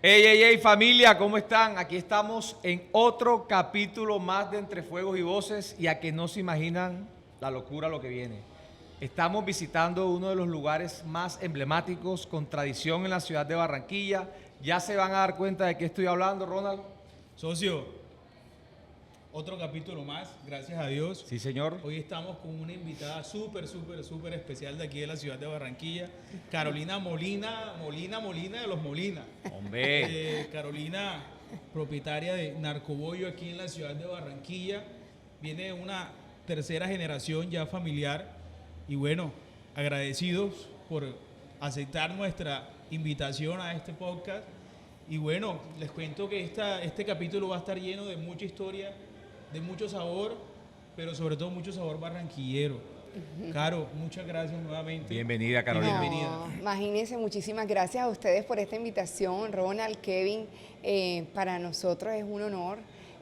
Hey, familia, ¿cómo están? Aquí estamos en otro capítulo más de Entre Fuegos y Voces y a que no se imaginan la locura lo que viene. Estamos visitando uno de los lugares más emblemáticos con tradición en la ciudad de Barranquilla. Ya se van a dar cuenta de qué estoy hablando, Ronald. Socio, otro capítulo más, gracias a Dios. Sí, señor. Hoy estamos con una invitada súper especial de aquí de la ciudad de Barranquilla, Carolina Molina de los Molina. Hombre. Carolina, propietaria de Narcobollo aquí en la ciudad de Barranquilla, viene de una tercera generación ya familiar y bueno, agradecidos por aceptar nuestra invitación a este podcast. Y bueno, les cuento que este capítulo va a estar lleno de mucha historia, de mucho sabor, pero sobre todo mucho sabor barranquillero. Caro, muchas gracias nuevamente. Bienvenida, Carolina. Bienvenida. Imagínense, muchísimas gracias a ustedes por esta invitación, Ronald, Kevin. Para nosotros es un honor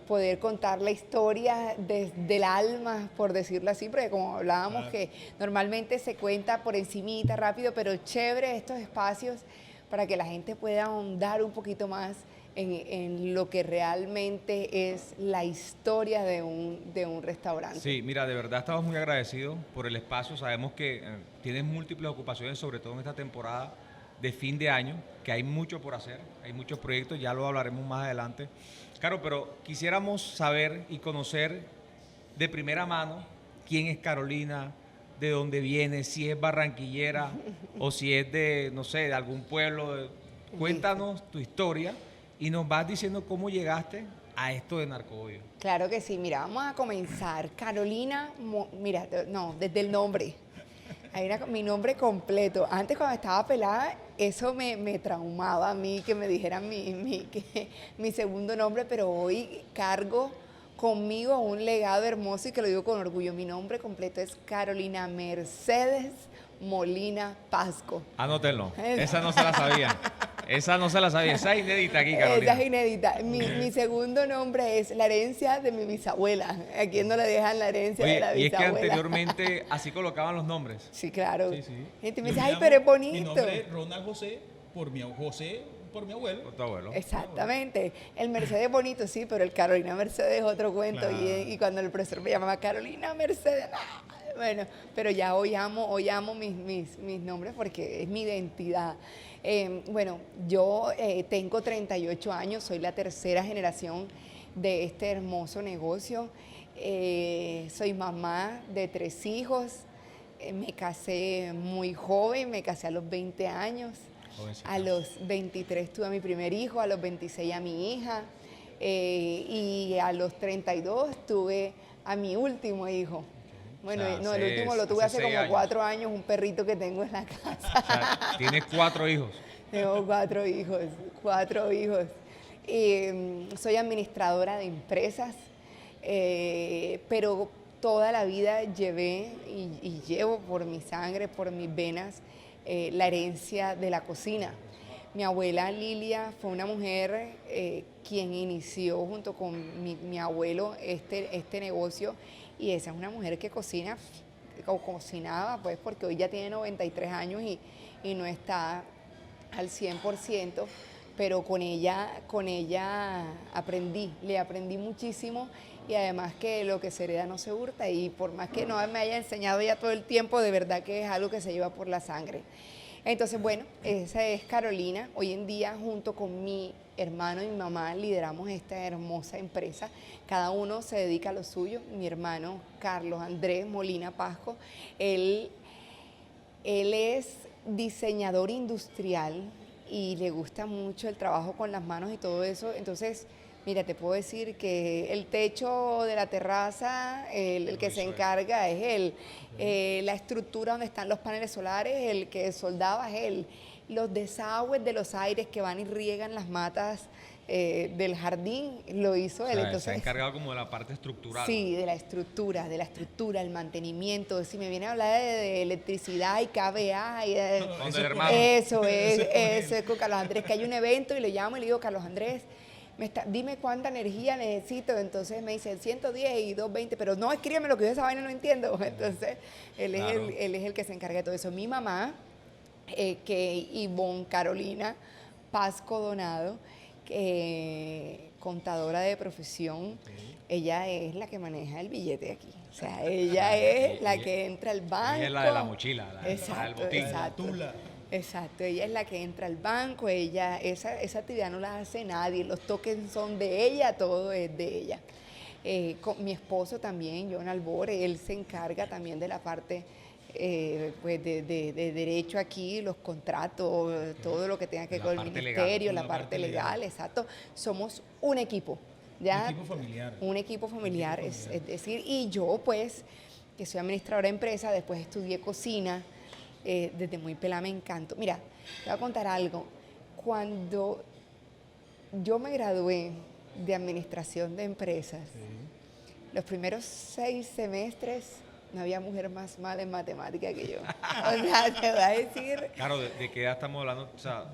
poder contar la historia desde el alma, por decirlo así, porque como hablábamos que normalmente se cuenta por encimita, rápido, pero chévere estos espacios para que la gente pueda ahondar un poquito más en lo que realmente es la historia de un restaurante. Sí, mira, de verdad estamos muy agradecidos por el espacio. Sabemos que tienes múltiples ocupaciones, sobre todo en esta temporada de fin de año, que hay mucho por hacer, hay muchos proyectos, ya lo hablaremos más adelante. Claro, pero quisiéramos saber y conocer de primera mano quién es Carolina, de dónde viene, si es barranquillera o si es de, no sé, de algún pueblo. Cuéntanos tu historia y nos vas diciendo cómo llegaste a esto de Narcobollo. Claro que sí, mira, vamos a comenzar. Carolina, mira, no, desde el nombre. Mi nombre completo. Antes cuando estaba pelada, eso me traumaba a mí, que me dijeran mi segundo nombre, pero hoy cargo conmigo un legado hermoso y que lo digo con orgullo. Mi nombre completo es Carolina Mercedes Molina Pasco. Anótenlo, esa no se la sabía. Esa no se la sabía, esa es inédita aquí, Carolina. Esa es inédita. Mi segundo nombre es la herencia de mi bisabuela. ¿A quién no le dejan la herencia de la bisabuela? Y es que anteriormente así colocaban los nombres. Sí, claro. Sí. Gente me dice, ay, pero es bonito. Mi nombre es Ronald José, por mi abuelo. Por tu abuelo. Exactamente. El Mercedes bonito, sí, pero el Carolina Mercedes es otro cuento. Claro. Y cuando el profesor me llamaba Carolina Mercedes, bueno, pero ya hoy amo mis nombres porque es mi identidad. Bueno, yo tengo 38 años, soy la tercera generación de este hermoso negocio. Soy mamá de 3 hijos. Me casé muy joven, me casé a los 20 años. Jovencita. A los 23 tuve a mi primer hijo, a los 26 a mi hija y a los 32 tuve a mi último hijo. Bueno, O sea, no, el último lo tuve hace 6 como años. 4 años, un perrito que tengo en la casa. O sea, tienes 4 hijos. Tengo 4 hijos. Soy administradora de empresas, pero toda la vida llevé y llevo por mi sangre, por mis venas, la herencia de la cocina. Mi abuela Lilia fue una mujer quien inició junto con mi abuelo este negocio, y esa es una mujer que cocinaba, pues, porque hoy ya tiene 93 años y no está al 100%, pero con ella le aprendí muchísimo, y además que lo que se hereda no se hurta, y por más que no me haya enseñado ya todo el tiempo, de verdad que es algo que se lleva por la sangre. Entonces, bueno, esa es Carolina. Hoy en día, junto con mi hermano y mi mamá, lideramos esta hermosa empresa. Cada uno se dedica a lo suyo. Mi hermano Carlos Andrés Molina Pasco, él es diseñador industrial y le gusta mucho el trabajo con las manos y todo eso. Entonces, mira, te puedo decir que el techo de la terraza, el que se encarga es él. La estructura donde están los paneles solares, el que soldaba es él. Los desagües de los aires que van y riegan las matas del jardín, lo hizo él. O sea, Entonces, se ha encargado como de la parte estructural. sí, de la estructura, el mantenimiento. Si me viene a hablar de electricidad y KVA y Donde el hermano. eso es con Carlos Andrés, que hay un evento y le llamo y le digo, Carlos Andrés, dime cuánta energía necesito. Entonces me dice 110 y 220, pero no, escríbeme lo que yo esa vaina no entiendo. Entonces él es el que se encarga de todo eso. Mi mamá, que Ivonne Carolina Pasco Donado, contadora de profesión. Ella es la que maneja el billete aquí. O sea, ella es la que entra al banco. Ella es la de la mochila, la del botín. Exacto. Exacto, ella es la que entra al banco, esa actividad no la hace nadie, los tokens son de ella, todo es de ella. Con mi esposo también, John Albore, él se encarga también de la parte pues de derecho aquí, los contratos, todo lo que tenga que ver con el ministerio, la parte legal, exacto. Somos un equipo. ¿Ya? Un equipo familiar. Un equipo familiar, es decir, y yo pues, que soy administradora de empresa, después estudié cocina, desde muy pelada me encantó. Mira, te voy a contar algo. Cuando yo me gradué de administración de empresas, los primeros 6 semestres no había mujer más mala en matemática que yo. O sea, te voy a decir... Claro, ¿de qué edad estamos hablando? O sea,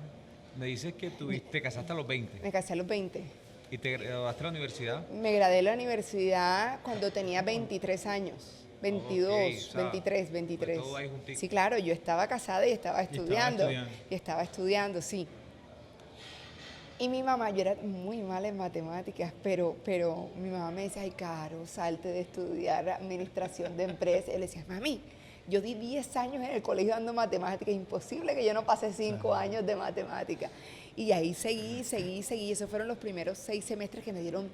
me dices que te casaste a los 20 Me casé a los 20. y te graduaste de la universidad. Me gradué de la universidad cuando tenía 23 años. 22, Ok, o sea, 23. fue todo ahí juntico. Sí, claro, yo estaba casada y estaba estudiando. Y estaba estudiando, sí. Y mi mamá, yo era muy mala en matemáticas, pero mi mamá me decía, ay, Caro, salte de estudiar administración de empresas. Y yo le decía, mami, yo di 10 años en el colegio dando matemáticas, es imposible que yo no pase 5 años de matemáticas. Y ahí seguí. Esos fueron los primeros 6 semestres que me dieron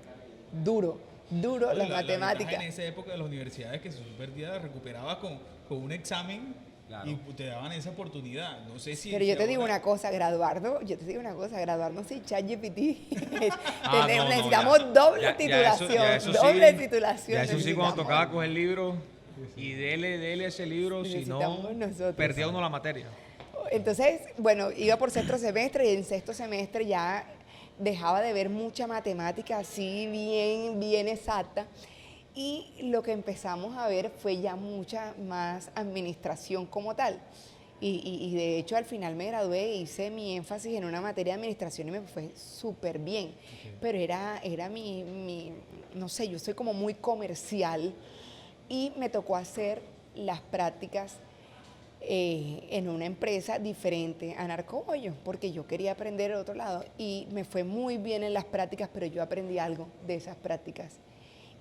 duro las matemáticas. En esa época de las universidades que se perdía, recuperabas con un examen. Claro. Y te daban esa oportunidad. No sé si. Pero yo te digo una cosa, graduarnos sin ChatGPT. Necesitamos doble titulación. Doble titulación. Ya eso sí, cuando tocaba coger el libro y dele ese libro, si no, perdía uno la materia. Entonces, bueno, iba por sexto semestre y en sexto semestre ya dejaba de ver mucha matemática así bien exacta. Y lo que empezamos a ver fue ya mucha más administración como tal. Y de hecho al final me gradué e hice mi énfasis en una materia de administración y me fue súper bien. Okay. Pero era mi, no sé, yo soy como muy comercial y me tocó hacer las prácticas en una empresa diferente a Narcobollo, porque yo quería aprender el otro lado. Y me fue muy bien en las prácticas, pero yo aprendí algo de esas prácticas.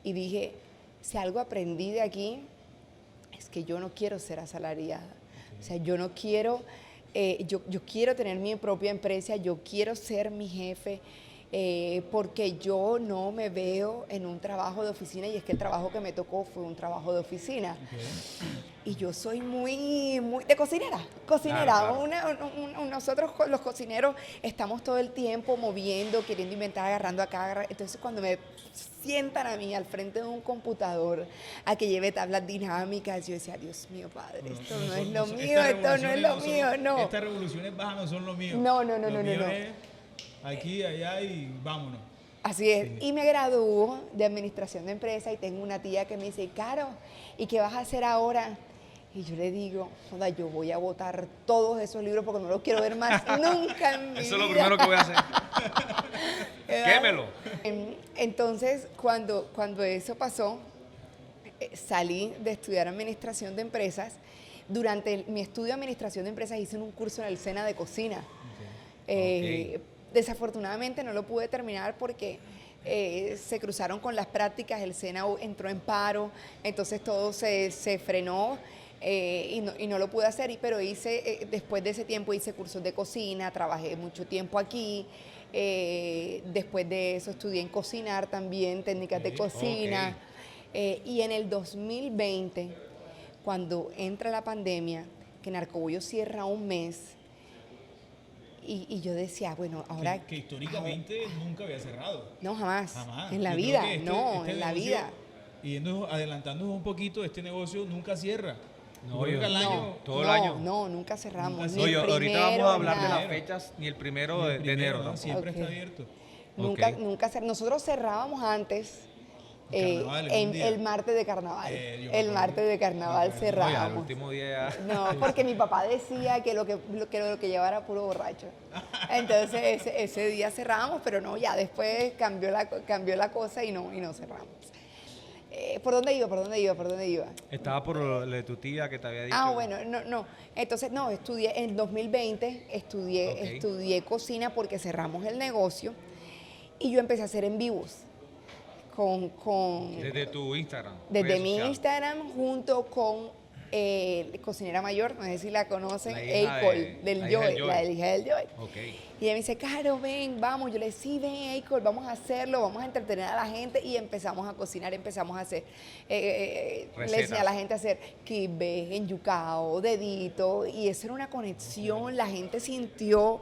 Y dije, si algo aprendí de aquí, es que yo no quiero ser asalariada. Okay. O sea, yo no quiero, yo quiero tener mi propia empresa, yo quiero ser mi jefe, porque yo no me veo en un trabajo de oficina, y es que el trabajo que me tocó fue un trabajo de oficina. Okay. Y yo soy muy de cocinera. Claro. Nosotros los cocineros estamos todo el tiempo moviendo, queriendo inventar, agarrando acá. Entonces cuando me sientan a mí al frente de un computador a que lleve tablas dinámicas, yo decía, Dios mío, Padre, esto no es lo mío, esto no es lo mío, no. Estas revoluciones bajas no son lo mío. No. Es aquí, allá y vámonos. Así es. Sí. Y me graduó de administración de empresa y tengo una tía que me dice, Caro, ¿y qué vas a hacer ahora? Y yo le digo, joda, yo voy a botar todos esos libros porque no los quiero ver más nunca en mi vida. Eso es lo primero que voy a hacer. Quémelo. Entonces, cuando eso pasó, salí de estudiar administración de empresas. Durante mi estudio de administración de empresas hice un curso en el SENA de cocina. Okay. Desafortunadamente no lo pude terminar porque se cruzaron con las prácticas, el SENA entró en paro, entonces todo se frenó. Y no lo pude hacer, pero después de ese tiempo hice cursos de cocina, trabajé mucho tiempo aquí, después de eso estudié en cocinar también, técnicas de cocina, y en el 2020, cuando entra la pandemia, que Narcobollo cierra un mes, y yo decía, bueno, ahora... Que históricamente nunca había cerrado. No, jamás. En la vida, en la vida. Y adelantándonos un poquito, este negocio nunca cierra. No, todo el año. No, nunca cerramos. Nunca ahorita vamos a hablar de las fechas, ni el primero de enero. ¿no? Siempre está abierto. Nunca nosotros cerrábamos antes el martes de carnaval. El martes de carnaval cerrábamos. El último día. No, porque mi papá decía que lo que llevaba era puro borracho. Entonces ese día cerrábamos, pero no, ya después cambió la cosa y no cerramos. ¿Por dónde iba? ¿Por dónde iba? ¿Por dónde iba? Estaba por lo de tu tía que te había dicho. Ah, bueno, no. Entonces, no, estudié en 2020, estudié cocina porque cerramos el negocio y yo empecé a hacer en vivos Desde tu Instagram. desde redes mi sociales. Instagram junto con cocinera mayor, no sé si la conocen, La hija Eicol, de- del la hija del Joy, la Joy. hija del Joy. Ok. Y ella me dice, Caro, ven, vamos. Yo le decía, sí, ven, Eicol, vamos a hacerlo, vamos a entretener a la gente. Y empezamos a cocinar, empezamos a hacer, le Recetas. enseñé a la gente a hacer kibbe, enyucao, dedito. Y eso era una conexión, la gente sintió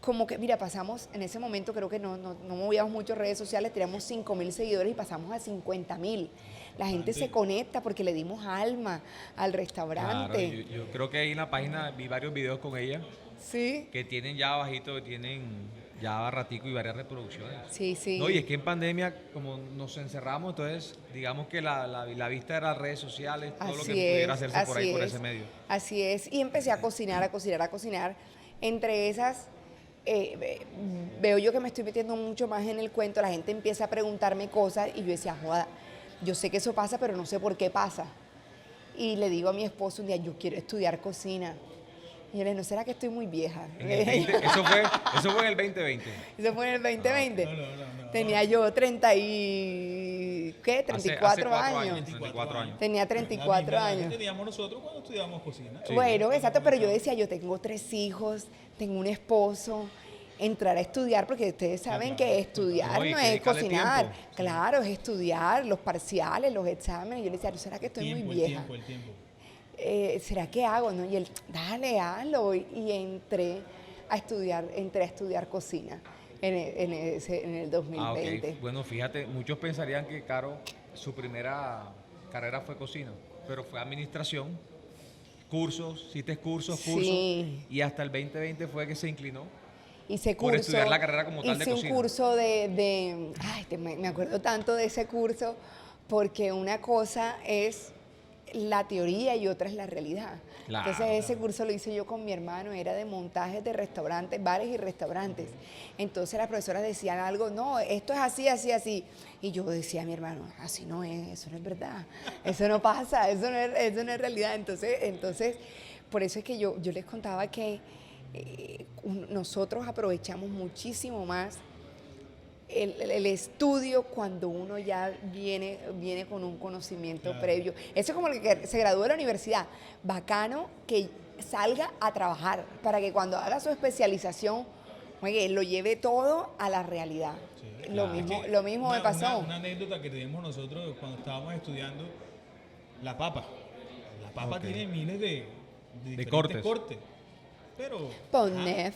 como que, mira, pasamos, en ese momento creo que no movíamos mucho redes sociales, teníamos 5.000 seguidores y pasamos a 50.000. La gente se conecta porque le dimos alma al Claro, restaurante. yo creo que ahí en la página vi varios videos con ella Sí, que tienen ya abajito, que tienen ya ratico y varias reproducciones. sí, sí. No, y es que en pandemia, como nos encerramos, entonces digamos que la vista era redes sociales, todo lo que pudiera hacerse por ahí, por ese medio. Así es. Y empecé a cocinar, a cocinar, a cocinar. Entre esas, veo yo que me estoy metiendo mucho más en el cuento. La gente empieza a preguntarme cosas y yo decía, joda, yo sé que eso pasa, pero no sé por qué pasa. Y le digo a mi esposo un día, yo quiero estudiar cocina. Y yo le digo, ¿no será que estoy muy vieja? En el 20 eso fue en el 2020. Eso fue en el 2020. No. Tenía yo 34 años. 34 años. Tenía 34 La misma edad que años. teníamos nosotros cuando estudiamos cocina. Sí. Bueno, exacto, pero yo decía, yo tengo 3 hijos, tengo un esposo, entrar a estudiar, porque ustedes saben claro. que estudiar No, y no que es dedicarle cocinar, tiempo. claro, es estudiar, los parciales, los exámenes. Yo le decía, ¿no será que estoy muy vieja? El tiempo. ¿Será que hago? ¿No? Y él, dale, hazlo. Y entré a estudiar cocina en el 2020. Ok. Bueno, fíjate, muchos pensarían que Caro, su primera carrera fue cocina, pero fue administración, hiciste cursos, Sí. y hasta el 2020 fue que se inclinó. Hice Por curso, estudiar la carrera como tal de hice un cocina. curso me acuerdo tanto de ese curso, porque una cosa es la teoría y otra es la realidad. Claro, Entonces ese curso lo hice yo con mi hermano, era de montajes de restaurantes, bares y restaurantes. Entonces las profesoras decían algo, no, esto es así, así, así. Y yo decía a mi hermano, así no es, eso no es verdad, eso no pasa, eso no es realidad. Entonces, por eso es que yo les contaba que nosotros aprovechamos muchísimo más el estudio cuando uno ya viene con un conocimiento Claro. previo. Eso es como el que se graduó de la universidad. Bacano que salga a trabajar para que cuando haga su especialización, oye, lo lleve todo a la realidad. Sí, Lo claro. mismo, Es que lo mismo me pasó. Una anécdota que tenemos nosotros cuando estábamos estudiando, la papa. La papa Ok. tiene miles de cortes. diferentes cortes. Pero, Ponef.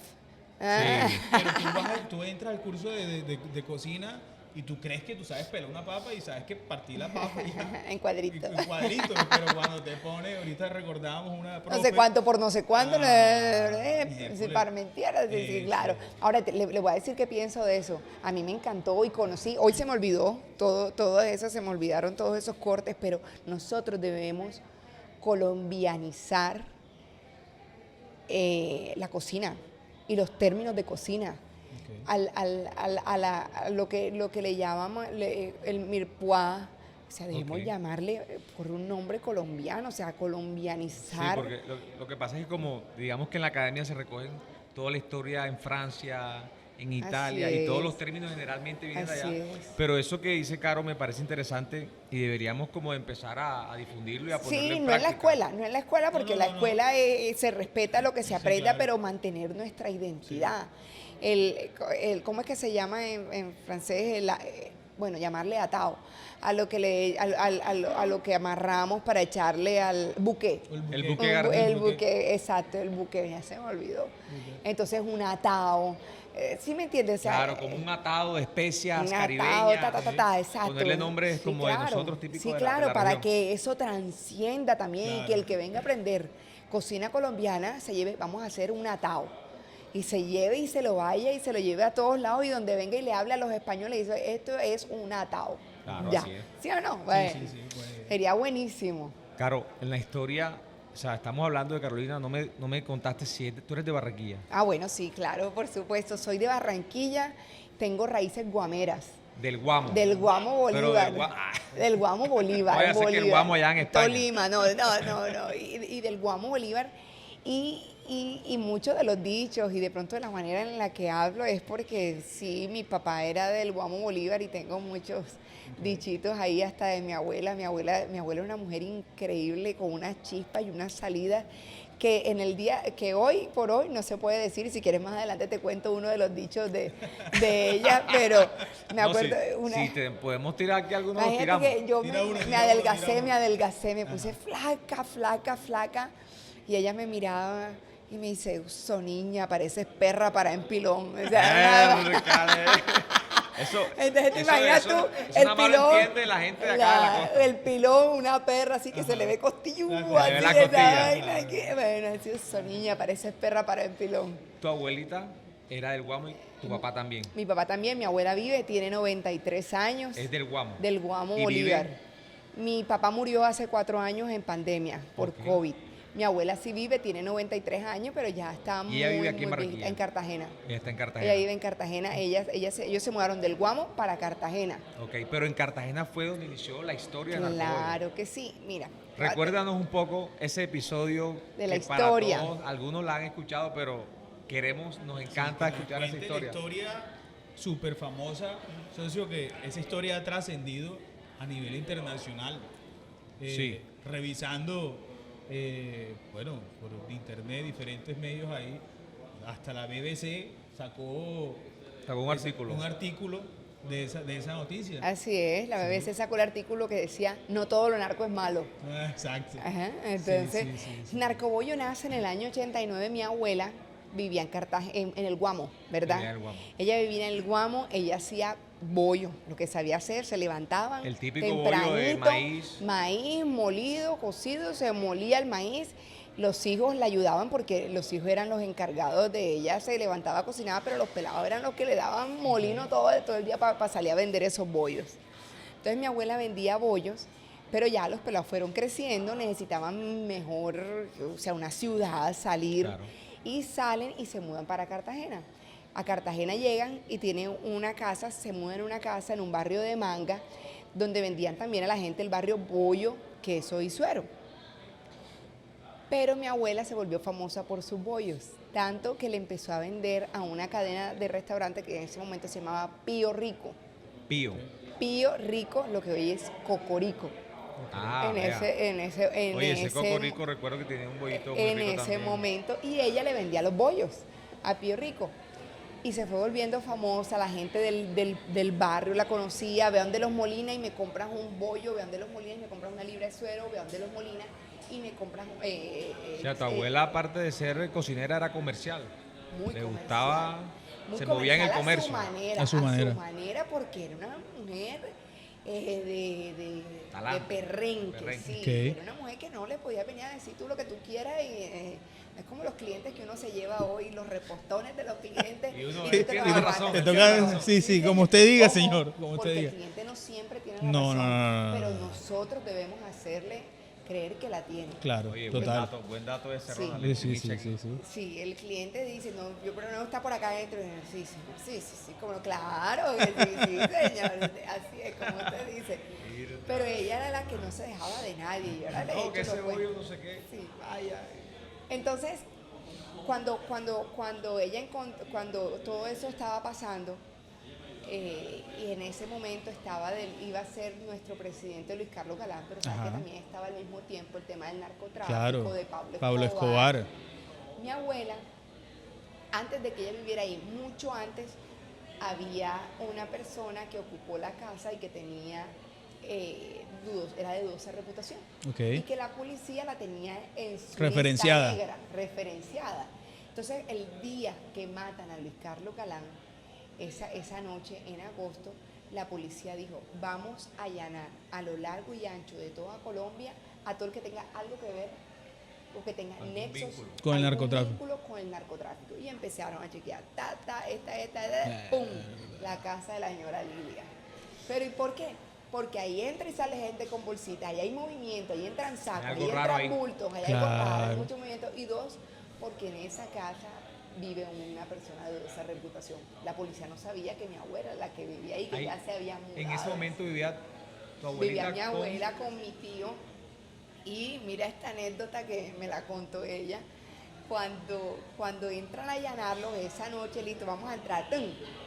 pero tú entras al curso de cocina y tú crees que tú sabes pelar una papa y sabes que partir la papa y ya. En cuadritos. En cuadritos, pero cuando te pones, ahorita recordábamos una No sé cuánto por no sé cuánto, miércoles. si Parmentiera, sí, claro. Ahora le voy a decir qué pienso de eso. A mí me encantó y conocí, hoy se me olvidó, todo eso, se me olvidaron todos esos cortes, pero nosotros debemos colombianizar la cocina y los términos de cocina. Ok. A lo que le llamamos el mirepoix, o sea, debemos Ok. llamarle por un nombre colombiano, o sea, Sí, colombianizar. porque lo que pasa es que como, digamos que en la academia se recogen toda la historia en Francia, en Italia, y todos es. los términos generalmente vienen de Así allá. es. Pero eso que dice Caro me parece interesante y deberíamos como empezar a difundirlo y a ponerlo Sí, en no en la práctica. escuela, porque no, la no. escuela se respeta lo que se Sí, aprenda, claro. pero mantener nuestra identidad. ¿Cómo es que se llama en francés? Bueno, llamarle atao, a lo que a lo que amarramos para echarle al buque. El buque El buque, exacto, el buque, ya se me olvidó. Entonces, un atao. ¿Sí me entiendes? O sea, Claro, como un atado de especias un caribeñas. atado, exacto. Ponerle nombres Sí, como claro. de nosotros, típicos Sí, de claro, de la para región. que eso transcienda también y Claro. que el que venga a aprender cocina colombiana se lleve, vamos a hacer un atao. Y se lleve y se lo vaya y se lo lleve a todos lados y donde venga y le hable a los españoles y dice, esto es un atao. Claro, ya. así es. ¿Sí o no? Bueno, sí, pues. sería buenísimo. Caro, en la historia, o sea, estamos hablando de Carolina, no me contaste si tú eres de Barranquilla. Ah, bueno, sí, claro, por supuesto. Soy de Barranquilla, tengo raíces guameras. Del Guamo. Del Guamo Pero Bolívar. del Del Guamo Bolívar. No vaya a ser que el Bolívar. Guamo allá en España. Tolima, no. Y del Guamo Bolívar. Y muchos de los dichos y de pronto de la manera en la que hablo es porque sí, mi papá era del Guamo Bolívar y tengo muchos dichitos ahí hasta de mi abuela. Mi abuela es una mujer increíble con unas chispas y unas salidas que en el día, que hoy por hoy no se puede decir. Si quieres más adelante te cuento uno de los dichos de ella, pero me acuerdo de una... Si podemos tirar aquí algunos, los Imagínate tiramos. que yo Tira uno, me tira uno. adelgacé, me puse flaca, y ella me miraba y me dice, "Uso niña, pareces perra para en pilón". O sea, Eso, entonces te eso- imaginas eso- tú, eso nada más lo entiende la gente de acá de la costa. el pilón, una perra así que se le ve costilludo, Se le ve así, la esa costilla. vaina, que, bueno, así, "Uso niña, pareces perra para en pilón". Tu abuelita era del Guamo y tu papá también. Mi papá también, mi abuela vive, tiene 93 años. Es del Guamo. Del Guamo ¿Y Bolívar. vive? Mi papá murió hace 4 años en pandemia por Ok. COVID. Mi abuela sí vive, tiene 93 años, pero ya está ¿Y ella vive aquí en viejita, Barranquilla? en Cartagena. Ella está en Ella Cartagena. vive en Cartagena. Ellos se mudaron del Guamo para Cartagena. Ok, pero en Cartagena fue donde inició la historia de Narcobollo. Claro que sí. Mira. Recuérdanos un poco ese episodio De la que para historia. todos, algunos la han escuchado, pero nos encanta escuchar esa Cuente historia. La historia súper famosa, socio, que esa historia ha trascendido a nivel internacional. Sí. Revisando, bueno, por internet, diferentes medios ahí, hasta la BBC sacó Sacó un artículo. un artículo de esa noticia. Así es, la BBC sacó el artículo que decía, no todo lo narco es malo. Exacto. Ajá, entonces, sí. Narcobollo nace en el año 89. Mi abuela vivía en Cartagena, en el Guamo, ¿verdad? Vivía en el Guamo. Ella vivía en el Guamo, ella hacía bollo, lo que sabía hacer, se levantaban El típico bollo de maíz. maíz molido, cocido, se molía el maíz. Los hijos la ayudaban porque los hijos eran los encargados de ella, se levantaba, cocinaba, pero los pelados eran los que le daban molino todo el día para salir a vender esos bollos. Entonces mi abuela vendía bollos, pero ya los pelados fueron creciendo, necesitaban mejor, o sea, una ciudad, salir, Claro. y salen y se mudan para Cartagena. A Cartagena llegan y tienen una casa, se mudan a una casa en un barrio de Manga, donde vendían también a la gente el barrio bollo, queso y suero. Pero mi abuela se volvió famosa por sus bollos, tanto que le empezó a vender a una cadena de restaurante que en ese momento se llamaba Pío Rico. Pío. Pío Rico, lo que hoy es Cocorico. Ah, en vea. Oye, ese ese Coco Rico recuerdo que tenía un bollito muy en rico ese también. momento, y ella le vendía los bollos a Pío Rico. Y se fue volviendo famosa, la gente del barrio la conocía, vean de los Molina y me compras un bollo, vean de los Molina y me compras una libra de suero, vean de los Molina y me compras... O sea, tu abuela, aparte de ser cocinera, era comercial. muy Le comercial, gustaba, muy se movía en el comercial comercio. A su manera. porque era una mujer de Talante, perrenque, perrenque. sí. Ok. Era una mujer que no le podía venir a decir tú lo que tú quieras y es como los clientes que uno se lleva hoy, los repostones de los clientes. Y uno- tú te tiene los razón, aguantas. Te tiene toca, razón. sí, como usted diga, Ojo, señor, como porque usted el diga. cliente no siempre tiene la No, razón, no. pero nosotros debemos hacerle creer que la tiene. Claro, Oye, total. buen dato ese, Sí. Ronald. Sí. Sí, el cliente dice, no, yo pero no está por acá adentro. Sí, como claro, que sí, señor, así es como usted dice. Pero ella era la que no se dejaba de nadie. Yo ahora le he No, que hecho ese los bollo cuentos. no sé qué. Sí, vaya. Entonces, cuando cuando todo eso estaba pasando, y en ese momento iba a ser nuestro presidente Luis Carlos Galán, pero sabes que Ajá. también estaba al mismo tiempo el tema del narcotráfico, Claro, de Pablo Escobar. Mi abuela, antes de que ella viviera ahí, mucho antes, había una persona que ocupó la casa y que tenía era de dudosa reputación. Ok. Y que la policía la tenía en su Referenciada. lista negra, referenciada. Entonces, el día que matan a Luis Carlos Galán, esa noche en agosto, la policía dijo, vamos a allanar a lo largo y ancho de toda Colombia a todo el que tenga algo que ver o que tenga Algún nexos vínculo. Con el algún narcotráfico. vínculo con el narcotráfico. Y empezaron a chequear, pum, la casa de la señora Lilia. Pero ¿y por qué? Porque ahí entra y sale gente con bolsitas, ahí hay movimiento, ahí entran sacos, Hay ahí algo raro entran ahí. bultos, ahí hay algo raro, hay Claro. mucho movimiento. Y dos, porque en esa casa vive una persona de esa reputación. La policía no sabía que mi abuela era la que vivía ahí, que Ahí, ya se había mudado. en ese momento vivía tu abuelita Vivía mi abuela con mi tío. Y mira esta anécdota que me la contó ella. Cuando entran a allanarlos esa noche, listo, vamos a entrar, ¡tum!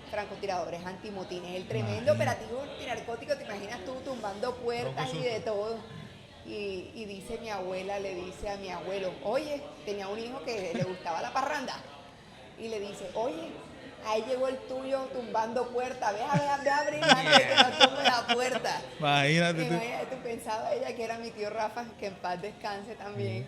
Francotiradores, antimotines, el tremendo operativo antinarcótico, te imaginas tú tumbando puertas y de todo. Y dice mi abuela, le dice a mi abuelo, oye, tenía un hijo que le gustaba la parranda, y le dice, oye, ahí llegó el tuyo tumbando puertas, ve a abrir antes de que no tumbe la puerta. Imagínate tú. Imagínate, pensaba ella que era mi tío Rafa, que en paz descanse también.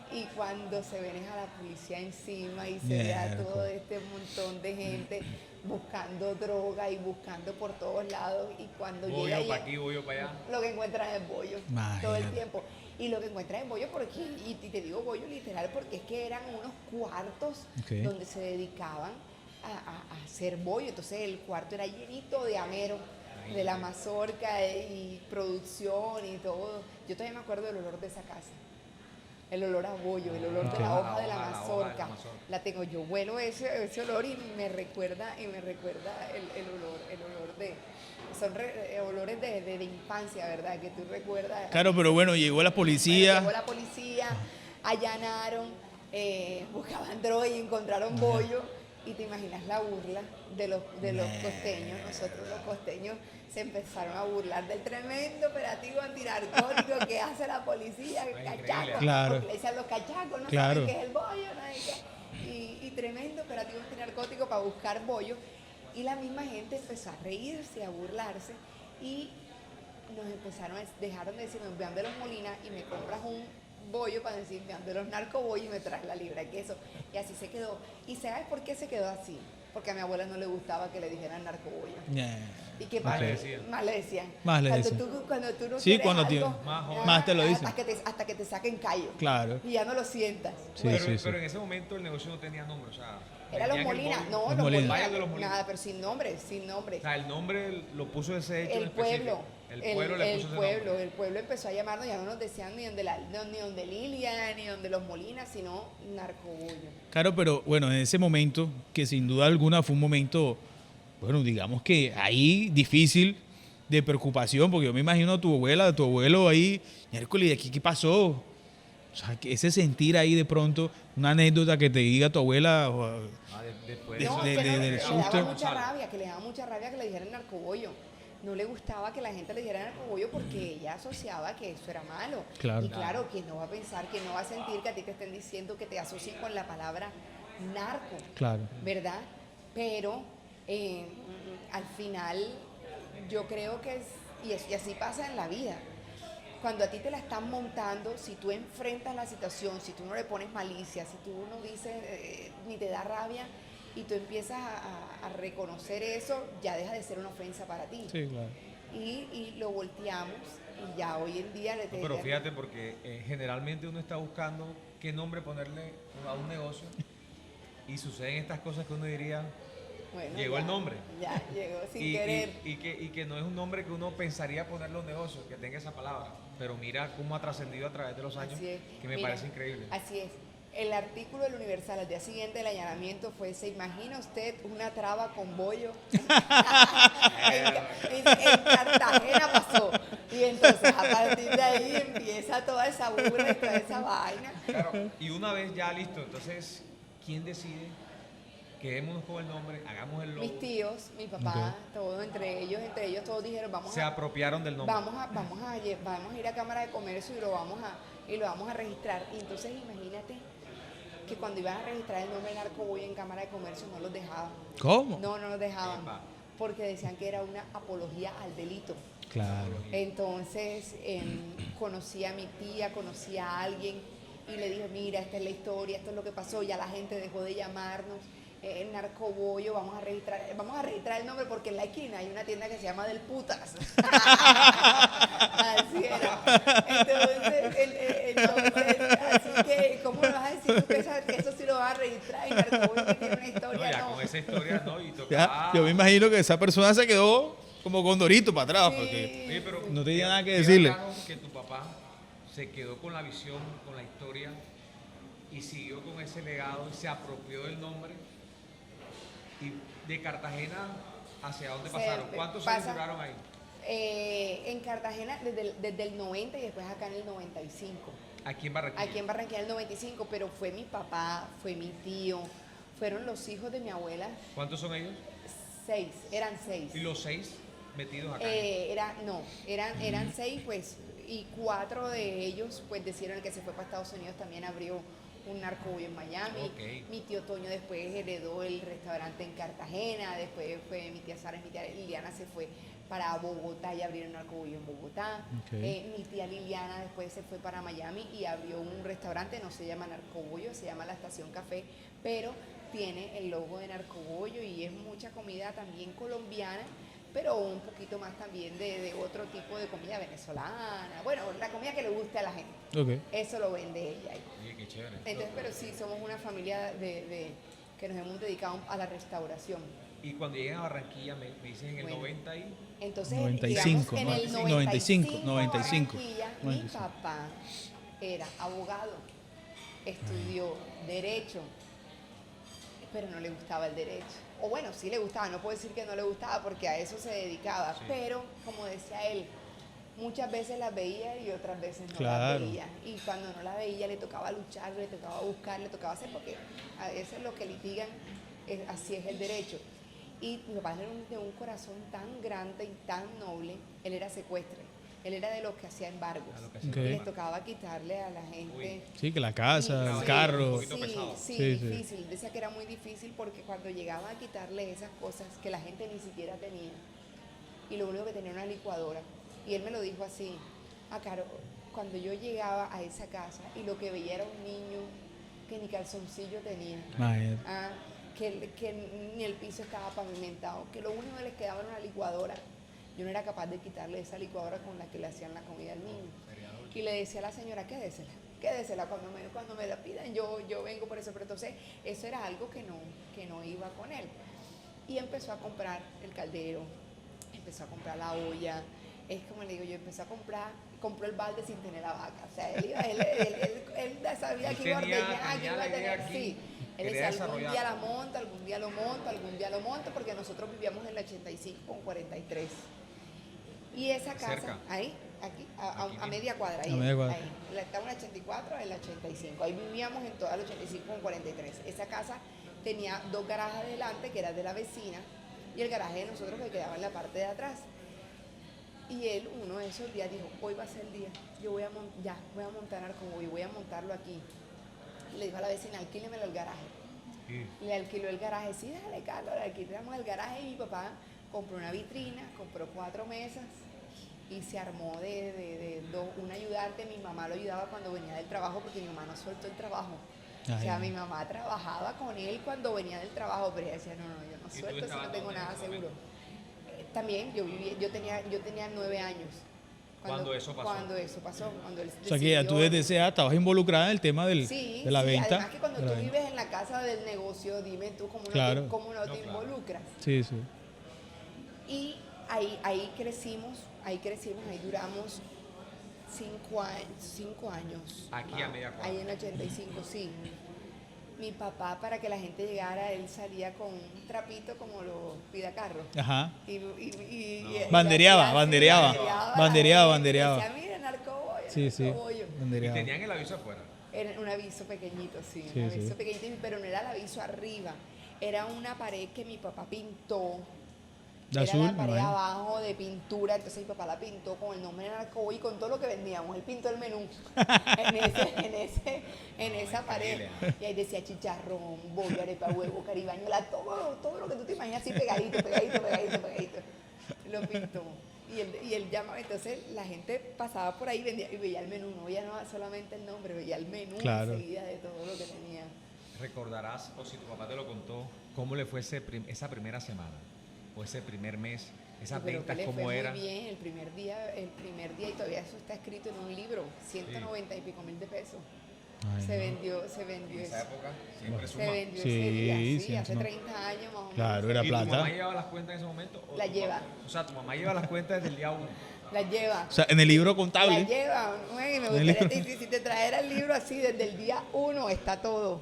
Y cuando se ven a la policía encima y se ve a todo este montón de gente buscando droga y buscando por todos lados, y cuando llega Bollo ahí, para aquí, bollo para allá. lo que encuentran es bollo, Imagínate. todo el tiempo. Y lo que encuentran es bollo porque, y te digo bollo literal, porque es que eran unos cuartos donde se dedicaban a hacer bollo. Entonces el cuarto era llenito de amero, de la mazorca y producción y todo. Yo todavía me acuerdo del olor de esa casa. El olor a bollo, el olor de la hoja de la mazorca. La tengo, yo huelo ese olor y me recuerda el olor de, son olores de infancia, ¿verdad? Que tú recuerdas. Claro, pero bueno, llegó la policía. Llegó la policía, allanaron, buscaban droga y encontraron bollo. Y te imaginas la burla de los costeños. Nosotros los costeños se empezaron a burlar del tremendo operativo antinarcótico que hace la policía, cachaco. Claro. Porque le decían los cachacos, no Claro. saben qué es el bollo, no saben qué. Y tremendo operativo antinarcótico para buscar bollo. Y la misma gente empezó a reírse, a burlarse. Y nos dejaron de decir, vean de los Molinas y me compras un bollo para decir, vean de los narcobollos y me traes la libra de queso. Y así se quedó. ¿Y sabes por qué se quedó así? Porque a mi abuela no le gustaba que le dijeran narcobollo. ¿Y qué Más pasa? le decían. Más le decían. Más le decían. Cuando tú no Sí, quieres cuando algo, más te lo dicen. hasta que te saquen callo. Claro. Y ya no lo sientas. Sí, Bueno, sí, sí. Pero en ese momento el negocio no tenía nombre, o sea. era los vendían el Molinas, bollo. no, Los los Molinas. Molinas, De los Molinas. nada, pero sin nombre, sin nombre. O sea, el nombre lo puso ese hecho en El específico. pueblo, El pueblo le puso ese nombre. el pueblo empezó a llamarnos, ya no nos decían ni donde Lilia, ni donde los Molinas, sino narcobollo. Claro, pero bueno, en ese momento, que sin duda alguna fue un momento, bueno, digamos que ahí difícil de preocupación, porque yo me imagino a tu abuela, a tu abuelo ahí, miércoles, ¿aquí qué pasó? O sea, que ese sentir ahí de pronto, una anécdota que te diga tu abuela, Después De- No, de- que de- no, del le susto. daba mucha rabia, que le daba mucha rabia que le dijeran narcobollo. No le gustaba que la gente le dijera narcobollo porque ella asociaba que eso era malo. Claro. Y claro, que no va a pensar, que no va a sentir que a ti te estén diciendo que te asocien con la palabra narco, claro, ¿verdad? Pero al final yo creo que y así pasa en la vida. Cuando a ti te la están montando, si tú enfrentas la situación, si tú no le pones malicia, si tú no dices ni te da rabia y tú empiezas a reconocer eso, ya deja de ser una ofensa para ti. sí, claro. Y lo volteamos y ya hoy en día le Pero fíjate, porque generalmente uno está buscando qué nombre ponerle a un negocio y suceden estas cosas que uno diría, bueno, llegó ya, el nombre. Ya, llegó sin y, querer. y que no es un nombre que uno pensaría ponerle a un negocio, que tenga esa palabra. Pero mira cómo ha trascendido a través de los años, Así es. que me Mira, parece increíble. Así es. El artículo del Universal al día siguiente del allanamiento fue: ¿se imagina usted una traba con bollo? en Cartagena pasó. Y entonces a partir de ahí empieza toda esa burla y toda esa vaina. Claro, y una vez ya listo, entonces, ¿quién decide? Quedémonos con el nombre, hagamos el logo. Mis tíos, mi papá, todos entre ellos todos dijeron, Se apropiaron del nombre. vamos a ir a Cámara de Comercio y lo vamos a registrar. Y entonces imagínate que cuando iban a registrar el nombre Narcobollo en Cámara de Comercio no los dejaban. ¿Cómo? No los dejaban. Epa. Porque decían que era una apología al delito. Claro. Entonces conocí a mi tía, conocí a alguien y le dije, mira, esta es la historia, esto es lo que pasó, ya la gente dejó de llamarnos. El Narcobollo, vamos a registrar el nombre porque en la esquina hay una tienda que se llama Del Putas. Así era. Entonces, así que, ¿cómo me vas a decir tú que eso sí lo vas a registrar? Y Narcobollo que tiene una No, historia, ya no. con esa historia, ¿no? Y Ya, tocaba. yo me imagino que esa persona se quedó como condorito para atrás, Sí. porque Oye, pero no tenía nada que qué decirle. bacano que tu papá se quedó con la visión, con la historia y siguió con ese legado y se apropió del nombre. Y de Cartagena, ¿hacia dónde pasaron? ¿Cuántos años duraron ahí? En Cartagena desde el 90 y después acá en el 95. Aquí en Barranquilla. Aquí en Barranquilla en el 95, pero fue mi papá, fue mi tío, fueron los hijos de mi abuela. ¿Cuántos son ellos? Eran seis. ¿Y los 6 metidos acá? Eran seis, pues, y 4 de ellos, pues, decidieron el que se fue para Estados Unidos también abrió un narcobollo en Miami. Okay. Mi tío Toño después heredó el restaurante en Cartagena, después fue mi tía Sara y mi tía Liliana se fue para Bogotá y abrieron un narcobollo en Bogotá. Okay. Mi tía Liliana después se fue para Miami y abrió un restaurante, no se llama Narcobollo, se llama La Estación Café, pero tiene el logo de Narcobollo y es mucha comida también colombiana, pero un poquito más también de otro tipo de comida venezolana. Bueno, la comida que le guste a la gente. Okay. Eso lo vende ella ahí. Oye, qué chévere. Entonces, pero sí, somos una familia que nos hemos dedicado a la restauración. Y cuando llegan a Barranquilla, me dicen en el Bueno. 90 y... Entonces, 95, digamos, en el 95, 95, 95. Barranquilla, mi 95. papá era abogado, estudió Derecho, pero no le gustaba el derecho. O bueno, sí le gustaba, no puedo decir que no le gustaba porque a eso se dedicaba, Sí. pero como decía él, muchas veces las veía y otras veces no Claro. las veía. Y cuando no las veía le tocaba luchar, le tocaba buscar, le tocaba hacer, porque a veces lo que litigan, así es el derecho. Y mi papá era de un corazón tan grande y tan noble, él era secuestre, él era de los que hacía embargos. A lo que hacía Ok. Y les Omar. tocaba quitarle a la gente. Sí, que la casa, Sí, el carro. un poquito Sí, pesado. sí, Sí, sí. difícil. Decía que era muy difícil porque cuando llegaba a quitarle esas cosas que la gente ni siquiera tenía, y lo único que tenía era una licuadora, y él me lo dijo así: Caro, cuando yo llegaba a esa casa y lo que veía era un niño que ni calzoncillo tenía, Imagínate. que ni el piso estaba pavimentado, que lo único que les quedaba era una licuadora. Yo no era capaz de quitarle esa licuadora con la que le hacían la comida al niño. Y le decía a la señora, quédesela cuando me la pidan, yo vengo por eso. Pero entonces eso era algo que no iba con él. Y empezó a comprar el caldero, empezó a comprar la olla. Es como le digo yo, compró el balde sin tener la vaca. O sea, él sabía Él que iba a tenía ordeñar, que iba la a idea tener, aquí, sí. Él quería decía, algún día desarrollar. la monto, algún día lo monto, porque nosotros vivíamos en la 85 con 43. Y esa casa, Cerca. ahí, aquí, Aquí a mismo. media cuadra, ahí, A media cuadra. ahí. Estaba en la 84, en la 85. Ahí vivíamos en toda la 85 con 43. Esa casa tenía 2 garajes adelante, que eran de la vecina, y el garaje de nosotros que quedaba en la parte de atrás. Y él, uno de esos días, dijo, hoy va a ser el día, yo voy a montar Narcobollo, voy a montarlo aquí. Le dijo a la vecina, alquílemelo el garaje. Sí. Le alquiló el garaje, sí, dale, Carlos, le alquilamos el garaje, y mi papá compró una vitrina, compró 4 mesas y se armó un ayudante. Mi mamá lo ayudaba cuando venía del trabajo porque mi mamá no soltó el trabajo. O sea, mi mamá trabajaba con él cuando venía del trabajo, pero ella decía, no, yo no ¿Y tú suelto si estabas no tengo dónde en nada ese seguro. momento? También yo tenía 9 años. Cuando eso pasó. Cuando él O sea que ya tú desde esa edad estabas involucrada en el tema de la venta. Además que cuando de la tú venta. vives en la casa del negocio, dime tú cómo Claro. cómo no te claro. involucras. Sí, sí. Y ahí crecimos, ahí duramos 5 años. Aquí a media cuadra. Ahí en el 85, sí. Mi papá, para que la gente llegara, él salía con un trapito como los pidacarros. Ajá. Bandereaba. Bandereaba. Decía, mira, Narcobollo, Sí, sí. Narcobollo. Y Bandereaba. tenían el aviso afuera. Era un aviso pequeñito, sí, Sí, un sí. aviso pequeñito, pero no era el aviso arriba. Era una pared que mi papá pintó. De Era azul, la me pared imagino. abajo de pintura, entonces mi papá la pintó con el nombre de Narcobollo y con todo lo que vendíamos. Él pintó el menú en esa pared. increíble. Y ahí decía chicharrón, bollo, arepa, huevo, caribañola, todo lo que tú te imaginas así pegadito. Lo pintó. Y él llamaba, entonces la gente pasaba por ahí y veía el menú, no veía solamente el nombre, veía el menú Claro. enseguida de todo lo que tenía. Recordarás, o si tu papá te lo contó, cómo le fue esa primera semana, o ese primer mes, esas Pero que ventas, le cómo fue eran. muy bien el primer día, y todavía eso está escrito en un libro, 190 y pico mil de pesos. Ay, Se no. vendió En eso. esa época siempre Se suma. vendió Sí, ese día, sí, sí, hace no. 30 años más o menos. Claro, era ¿Y tu plata. mamá lleva las cuentas en ese momento? La tu lleva. papá? O sea, tu mamá lleva las cuentas desde el día 1. La lleva. O sea, en el libro La contable. lleva. Bueno, me En el gustaría, libro. si te trajera el libro así, desde el día 1 está todo.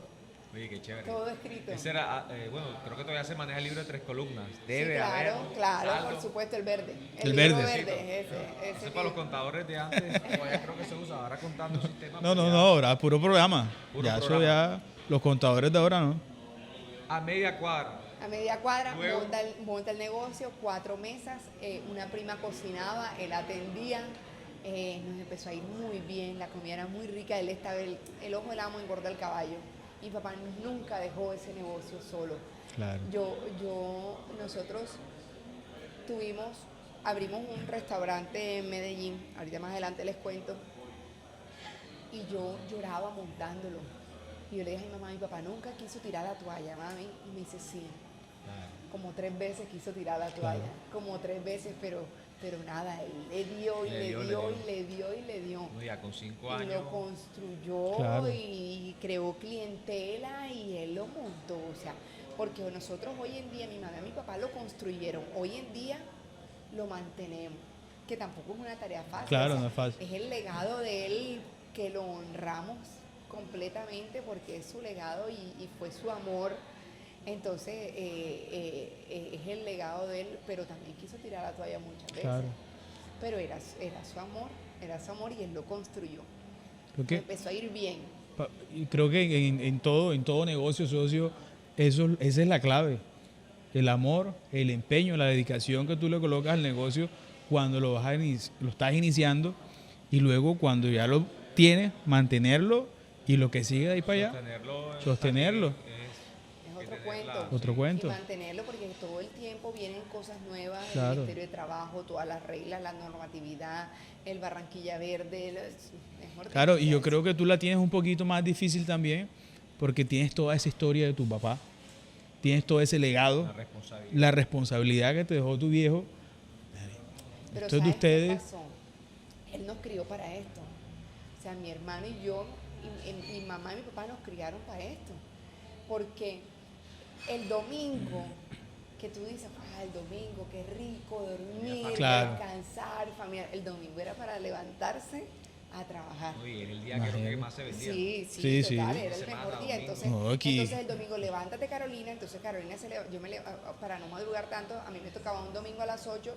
Oye, qué chévere. Todo escrito. Ese era, bueno, creo que todavía se maneja el libro de 3 columnas. Sí, Debe claro, haber. claro, saldo. por supuesto, el verde. El libro verde. ese Ese para los contadores de antes, todavía creo que se usa. Ahora contando un sistema. No, pues no, ya no, ahora puro programa. Puro ya programa. eso ya, los contadores de ahora, ¿no? A media cuadra. A media cuadra Luego. monta el negocio, 4 mesas, una prima cocinaba, él atendía, nos empezó a ir muy bien, la comida era muy rica, él estaba, el ojo del amo engorda el caballo. Mi papá nunca dejó ese negocio solo. Claro. Nosotros abrimos un restaurante en Medellín, ahorita más adelante les cuento, y yo lloraba montándolo. Y yo le dije a mi mamá, mi papá nunca quiso tirar la toalla, mami, y me dice sí. Como 3 veces quiso tirar la toalla, como 3 veces, pero nada, él le dio y le dio y le dio y le dio. No, ya con 5 Y años. lo construyó Claro. y creó clientela y él lo montó, o sea, porque nosotros hoy en día, mi mamá y mi papá lo construyeron, hoy en día lo mantenemos, que tampoco es una tarea fácil. Claro, no es fácil. Es el legado de él que lo honramos completamente porque es su legado y fue su amor. Entonces es el legado de él, pero también quiso tirar la toalla muchas veces. Claro. Pero era su amor y él lo construyó. Creo que, Empezó a ir bien. y creo que en todo negocio, socio, esa es la clave. El amor, el empeño, la dedicación que tú le colocas al negocio cuando lo estás iniciando y luego cuando ya lo tienes, mantenerlo y lo que sigue de ahí para allá, sostenerlo. Es otro tener cuento. Otro cuento. Y mantenerlo porque todo el tiempo vienen cosas nuevas, Claro. el Ministerio de Trabajo, todas las reglas, la normatividad, el Barranquilla Verde, mejor Claro, dicho, y yo ya creo que tú la tienes un poquito más difícil también porque tienes toda esa historia de tu papá, tienes todo ese legado, La responsabilidad. la responsabilidad que te dejó tu viejo. Pero Esto es de ¿sabes qué ustedes. pasó? Él nos crió para esto. O sea, mi hermano y yo, y mi mamá y mi papá nos criaron para esto. Porque el domingo, que tú dices, el domingo, qué rico dormir, Claro. descansar, familiar. El domingo era para levantarse a trabajar. Oye, era el día que creo que más se vendía. Sí, Sí, sí. total, era el Semana, mejor día. domingo. Entonces, No, aquí- entonces el domingo, levántate Carolina, entonces Carolina para no madrugar tanto, a mí me tocaba un domingo a las 8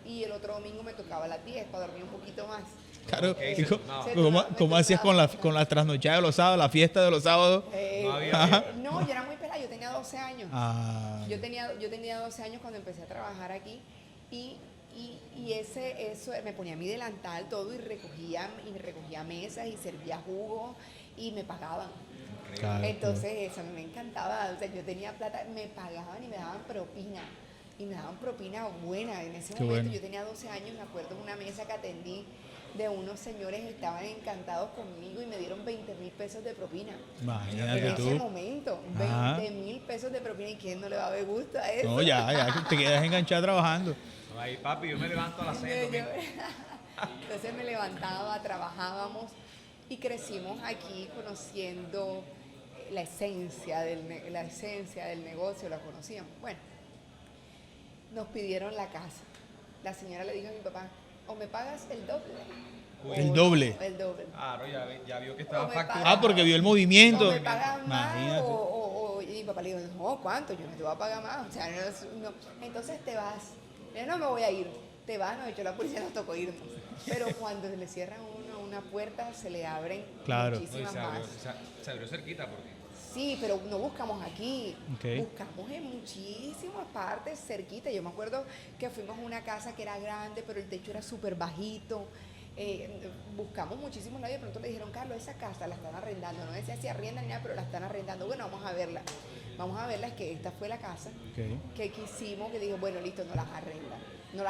y el otro domingo me tocaba a las 10 para dormir un poquito más. Claro, Ok, ¿y se co- turnaba. Se ¿cómo, turnaba, cómo me hacías turnaba. con la trasnochada de los sábados, la fiesta de los sábados? No había. No, yo era muy pelada, yo tenía 12 años. Ah, Yo tenía 12 años cuando empecé a trabajar aquí y eso me ponía mi delantal todo y me recogía mesas y servía jugo y me pagaban. claro, Entonces eso a mí me encantaba, o sea, yo tenía plata, me pagaban y me daban propina. Y me daban propina buena. En ese Qué momento bueno. yo tenía 12 años, me acuerdo de una mesa que atendí de unos señores que estaban encantados conmigo y me dieron 20.000 pesos de propina. imagínate En ese tú. momento, Ajá. 20.000 pesos de propina, ¿y quién no le va a ver gusto a eso? No, ya, te quedas enganchado trabajando. No, ahí, papi, yo me levanto a las 6 Yo- domingo. Entonces me levantaba, trabajábamos y crecimos aquí conociendo la esencia del negocio, la conocíamos. Bueno, nos pidieron la casa. La señora le dijo a mi papá, o me pagas el doble. Uy. o ¿El no, doble? El doble. Claro, ya vio que estaba O me facturado. Ah, porque vio el movimiento. O me pagan más, Imagínate. y mi papá le dijo, no, ¿cuánto? Yo no te voy a pagar más. O sea, no. Entonces te vas. Yo no me voy a ir. Te vas, nos echó la policía, nos tocó irnos. Pero cuando le cierran a uno una puerta, se le abren Claro. No, y muchísimas más. se abrió cerquita porque. Sí, pero no buscamos aquí. Ok. Buscamos en muchísimas partes cerquita. Yo me acuerdo que fuimos a una casa que era grande, pero el techo era súper bajito. Buscamos muchísimos lados y de pronto le dijeron, Carlos, esa casa la están arrendando. No decía si arriendan ni nada, pero la están arrendando. Bueno, vamos a verla. Vamos a verla, es que esta fue la casa Ok. que quisimos, que dijo, bueno, listo, nos las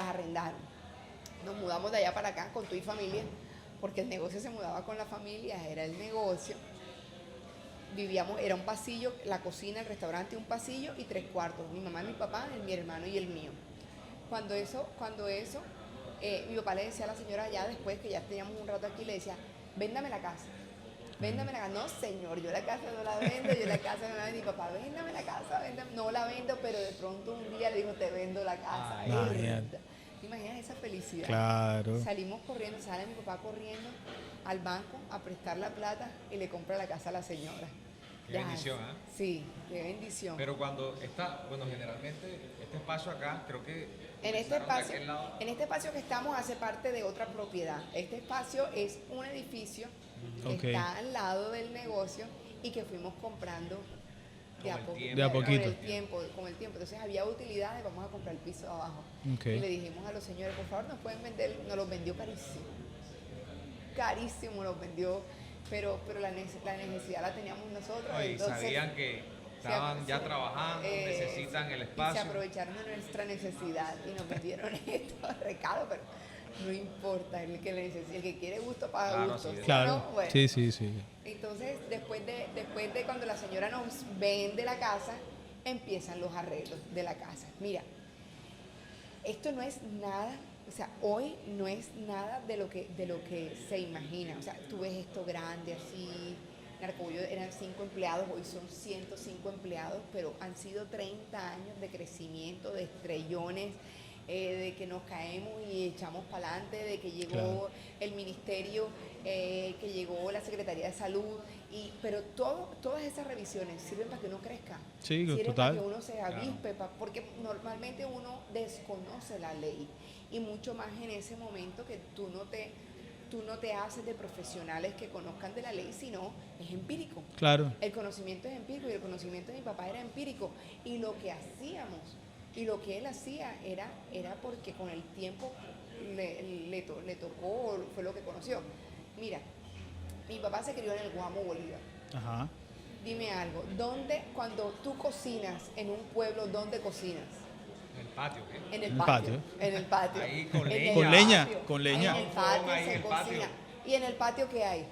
arrendaron. Nos mudamos de allá para acá con tu y familia, porque el negocio se mudaba con la familia, era el negocio. Vivíamos, era un pasillo, la cocina, el restaurante, un pasillo y 3 cuartos. Mi mamá, mi papá, mi hermano y el mío. Cuando eso, mi papá le decía a la señora ya después que ya teníamos un rato aquí, le decía, véndame la casa. véndame la casa. No, señor, yo la casa no la vendo, yo la casa no la vendo. Y papá, véndame la casa, véndame. No la vendo, pero de pronto un día le dijo, te vendo la casa. Ay, imagínate. ¿Te imaginas esa felicidad? Claro. Salimos corriendo, sale mi papá corriendo al banco a prestar la plata y le compra la casa a la señora. Qué bendición, ¿ah? Sí, qué bendición. Pero cuando está, bueno, generalmente este espacio acá, creo que En este, comenzaron de espacio, aquel lado. en este espacio que estamos hace parte de otra propiedad. Este espacio es un edificio que Ok. está al lado del negocio y que fuimos comprando Con el tiempo. De a poquito. Con el tiempo. Entonces había utilidades, vamos a comprar el piso de abajo. Ok. Y le dijimos a los señores, por favor, nos pueden vender, nos los vendió carísimo. Carísimo nos vendió, pero la necesidad la teníamos nosotros. No, y entonces, sabían que estaban ya trabajando, necesitan el y se espacio. aprovecharon de nuestra necesidad y nos vendieron esto recado, pero no importa, el que quiere gusto paga Claro, gusto. así es. Claro. ¿No? Bueno, Sí, sí, sí. entonces, después de cuando la señora nos vende la casa, empiezan los arreglos de la casa. Mira, esto no es nada, o sea, hoy no es nada de lo que se imagina. O sea, tú ves esto grande así. Narcobollo eran 5 empleados, hoy son 105 empleados, pero han sido 30 años de crecimiento, de estrellones, de que nos caemos y echamos para adelante, de que llegó Claro. el ministerio, que llegó la Secretaría de Salud, pero todas esas revisiones sirven para que uno crezca, Sí, sirven total. para que uno se avispe, porque normalmente uno desconoce la ley y mucho más en ese momento que tú no te haces de profesionales que conozcan de la ley, sino es empírico. Claro. El conocimiento es empírico y el conocimiento de mi papá era empírico. Y lo que hacíamos y lo que él hacía era porque con el tiempo le tocó, fue lo que conoció. Mira, mi papá se crió en el Guamo, Bolívar. Ajá. Dime algo, cuando tú cocinas en un pueblo, ¿dónde cocinas? En el patio, ¿qué? En el En el patio. patio. En el patio. Ahí con En el leña. Con leña, patio. con leña. En el patio Ahí en se el patio. cocina. ¿Y en el patio qué hay?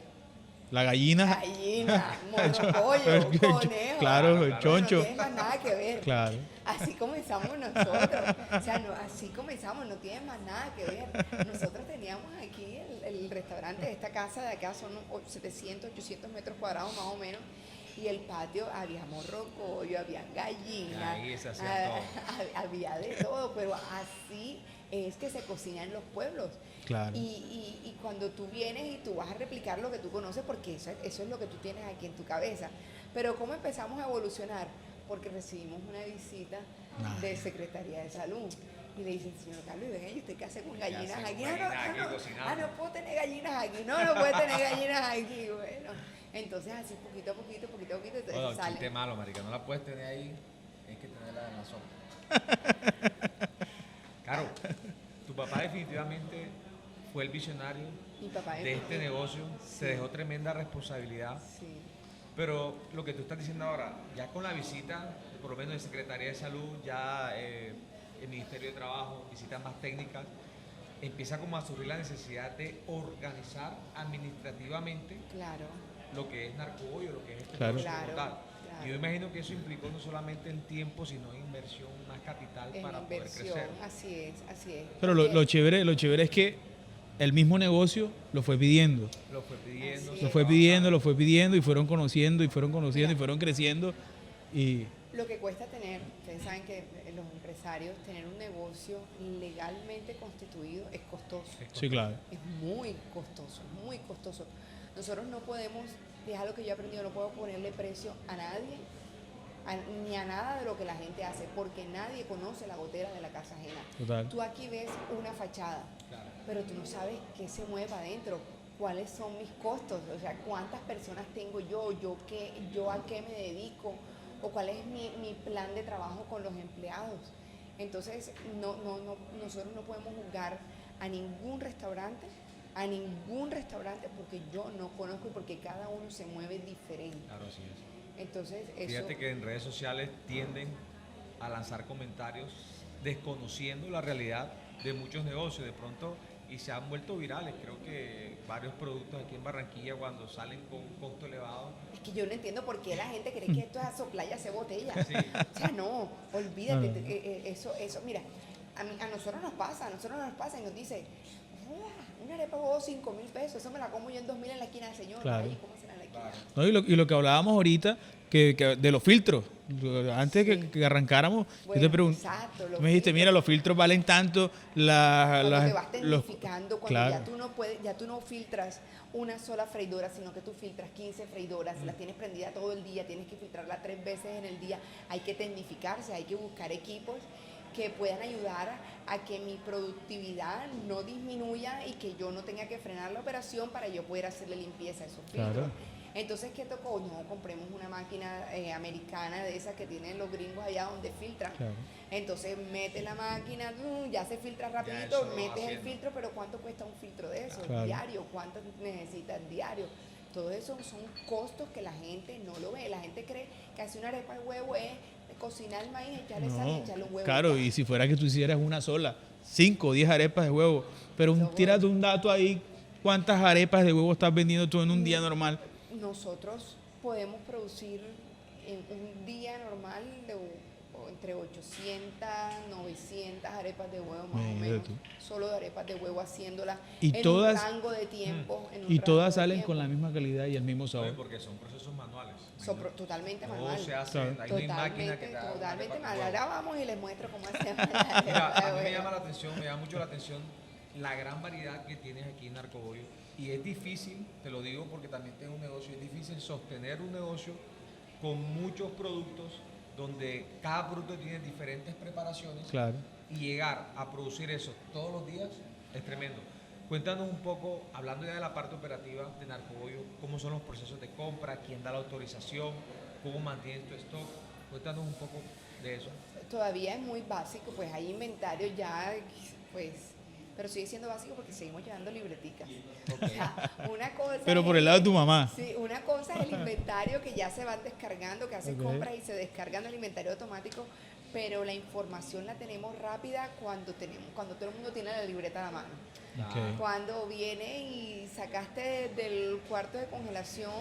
La gallina. Gallina, morropollo, conejo. Claro, el No choncho. tiene más nada que ver. Claro. Así comenzamos nosotros. O sea, así comenzamos, no tiene más nada que ver. Nosotros teníamos aquí el restaurante de esta casa de acá, son 700, 800 metros cuadrados más o menos. Y el patio había morrocoyo, había gallinas, Ahí se hacía todo. había de todo, pero así es que se cocina en los pueblos. Claro. Y cuando tú vienes y tú vas a replicar lo que tú conoces, porque eso es lo que tú tienes aquí en tu cabeza. Pero ¿cómo empezamos a evolucionar? Porque recibimos una visita de Secretaría de Salud. Y le dicen, señor Carlos, venga, ¿y usted qué hace con gallinas hace aquí? con gallinas aquí cocinando? No puedo tener gallinas aquí. No puede tener gallinas aquí. Bueno, entonces así poquito a poquito, entonces Bueno, sale. chiste malo, marica, no la puedes tener ahí, tienes que tenerla en la sopa. Claro, tu papá definitivamente fue el visionario Mi papá de este negocio, Sí. se dejó tremenda responsabilidad, Sí. pero lo que tú estás diciendo ahora, ya con la visita, por lo menos de Secretaría de Salud, ya el Ministerio de Trabajo, visitas más técnicas, empieza como a surgir la necesidad de organizar administrativamente Claro. lo que es Narcobollo, lo que es este Claro. negocio como Claro, tal. claro. Y yo imagino que eso implicó no solamente en tiempo, sino en inversión, más capital En para poder inversión, crecer. así es. Pero Porque- lo chévere es que el mismo negocio lo fue pidiendo. Lo fue pidiendo. Así se Lo fue pidiendo y fueron conociendo y fueron conociendo y fueron creciendo. Y Lo que cuesta tener, ustedes saben que los empresarios, tener un negocio legalmente constituido es costoso. sí, claro. Es muy costoso, muy costoso. Nosotros no podemos, es algo que yo he aprendido, no puedo ponerle precio a nadie, ni a nada de lo que la gente hace, porque nadie conoce la gotera de la casa ajena. Total. Tú aquí ves una fachada, Claro. pero tú no sabes qué se mueve adentro, cuáles son mis costos, o sea, cuántas personas tengo yo a qué me dedico, o cuál es mi plan de trabajo con los empleados. Entonces, nosotros no podemos juzgar a ningún restaurante, porque yo no conozco y porque cada uno se mueve diferente. Claro, así es. Entonces, eso... Fíjate que en redes sociales tienden a lanzar comentarios desconociendo la realidad de muchos negocios de pronto y se han vuelto virales. Creo que varios productos aquí en Barranquilla cuando salen con un costo elevado. Es que yo no entiendo por qué la gente cree que esto es a soplar y hacer botella. Sí. O sea, no, olvídate, No, no. eso, mira, a nosotros nos pasa y nos dice, una arepa hubo 5.000 pesos, eso me la como yo en 2.000 en la esquina del señor. Claro. Ay, ¿cómo será en la esquina? ¿no? Y lo que hablábamos ahorita, que de los filtros. Antes que arrancáramos, yo te Bueno, pregunté, exacto, los me dijiste, mira, los filtros valen tanto, cuando te vas los... tecnificando, cuando Claro. ya tú no filtras una sola freidora, sino que tú filtras 15 freidoras, las tienes prendida todo el día, tienes que filtrarla 3 veces en el día, hay que tecnificarse, hay que buscar equipos que puedan ayudar a que mi productividad no disminuya y que yo no tenga que frenar la operación para yo poder hacerle limpieza a esos filtros. Claro. Entonces, ¿qué tocó? No, compremos una máquina americana de esas que tienen los gringos allá donde filtran. Claro. Entonces, metes la máquina, ya se filtra rapidito, eso lo va metes el haciendo. filtro, pero ¿cuánto cuesta un filtro de eso? Claro. Diario, ¿cuánto necesitas diario? Todo eso son costos que la gente no lo ve. La gente cree que hacer una arepa de huevo es cocinar el maíz, echarle sal y echarle un huevo. Claro, y si fuera que tú hicieras una sola, 5 o 10 arepas de huevo, pero tírate un dato ahí, ¿cuántas arepas de huevo estás vendiendo tú en un día normal? Nosotros podemos producir en un día normal entre 800, 900 arepas de huevo más o Imagínate menos, tú. solo de arepas de huevo haciéndolas Y en todas- un rango de tiempo. en un Y rango todas de salen tiempo. con la misma calidad y el mismo Oye, sabor. porque son procesos manuales. Totalmente Todo manual. se hace, Claro. hay una máquina que te da una Totalmente arepa con manual. huevo. Ahora vamos y les muestro cómo hacemos Mira, a mí me llama la atención, me llama mucho la atención la gran variedad que tienes aquí en Narcobollo. Y es difícil, te lo digo porque también tengo un negocio, es difícil sostener un negocio con muchos productos donde cada producto tiene diferentes preparaciones Claro. y llegar a producir eso todos los días es tremendo. Cuéntanos un poco, hablando ya de la parte operativa de Narcobollo, cómo son los procesos de compra, quién da la autorización, cómo mantienes tu stock. Cuéntanos un poco de eso. Todavía es muy básico, pues hay inventario ya, pues, pero sigue siendo básico porque seguimos llevando libreticas. O sea, una cosa Pero por es el lado de tu mamá. Sí, una cosa es el inventario que ya se van descargando, que haces Ok. compras y se descargan el inventario automático, pero la información la tenemos rápida cuando todo el mundo tiene la libreta a la mano. Ok. Cuando viene y sacaste del cuarto de congelación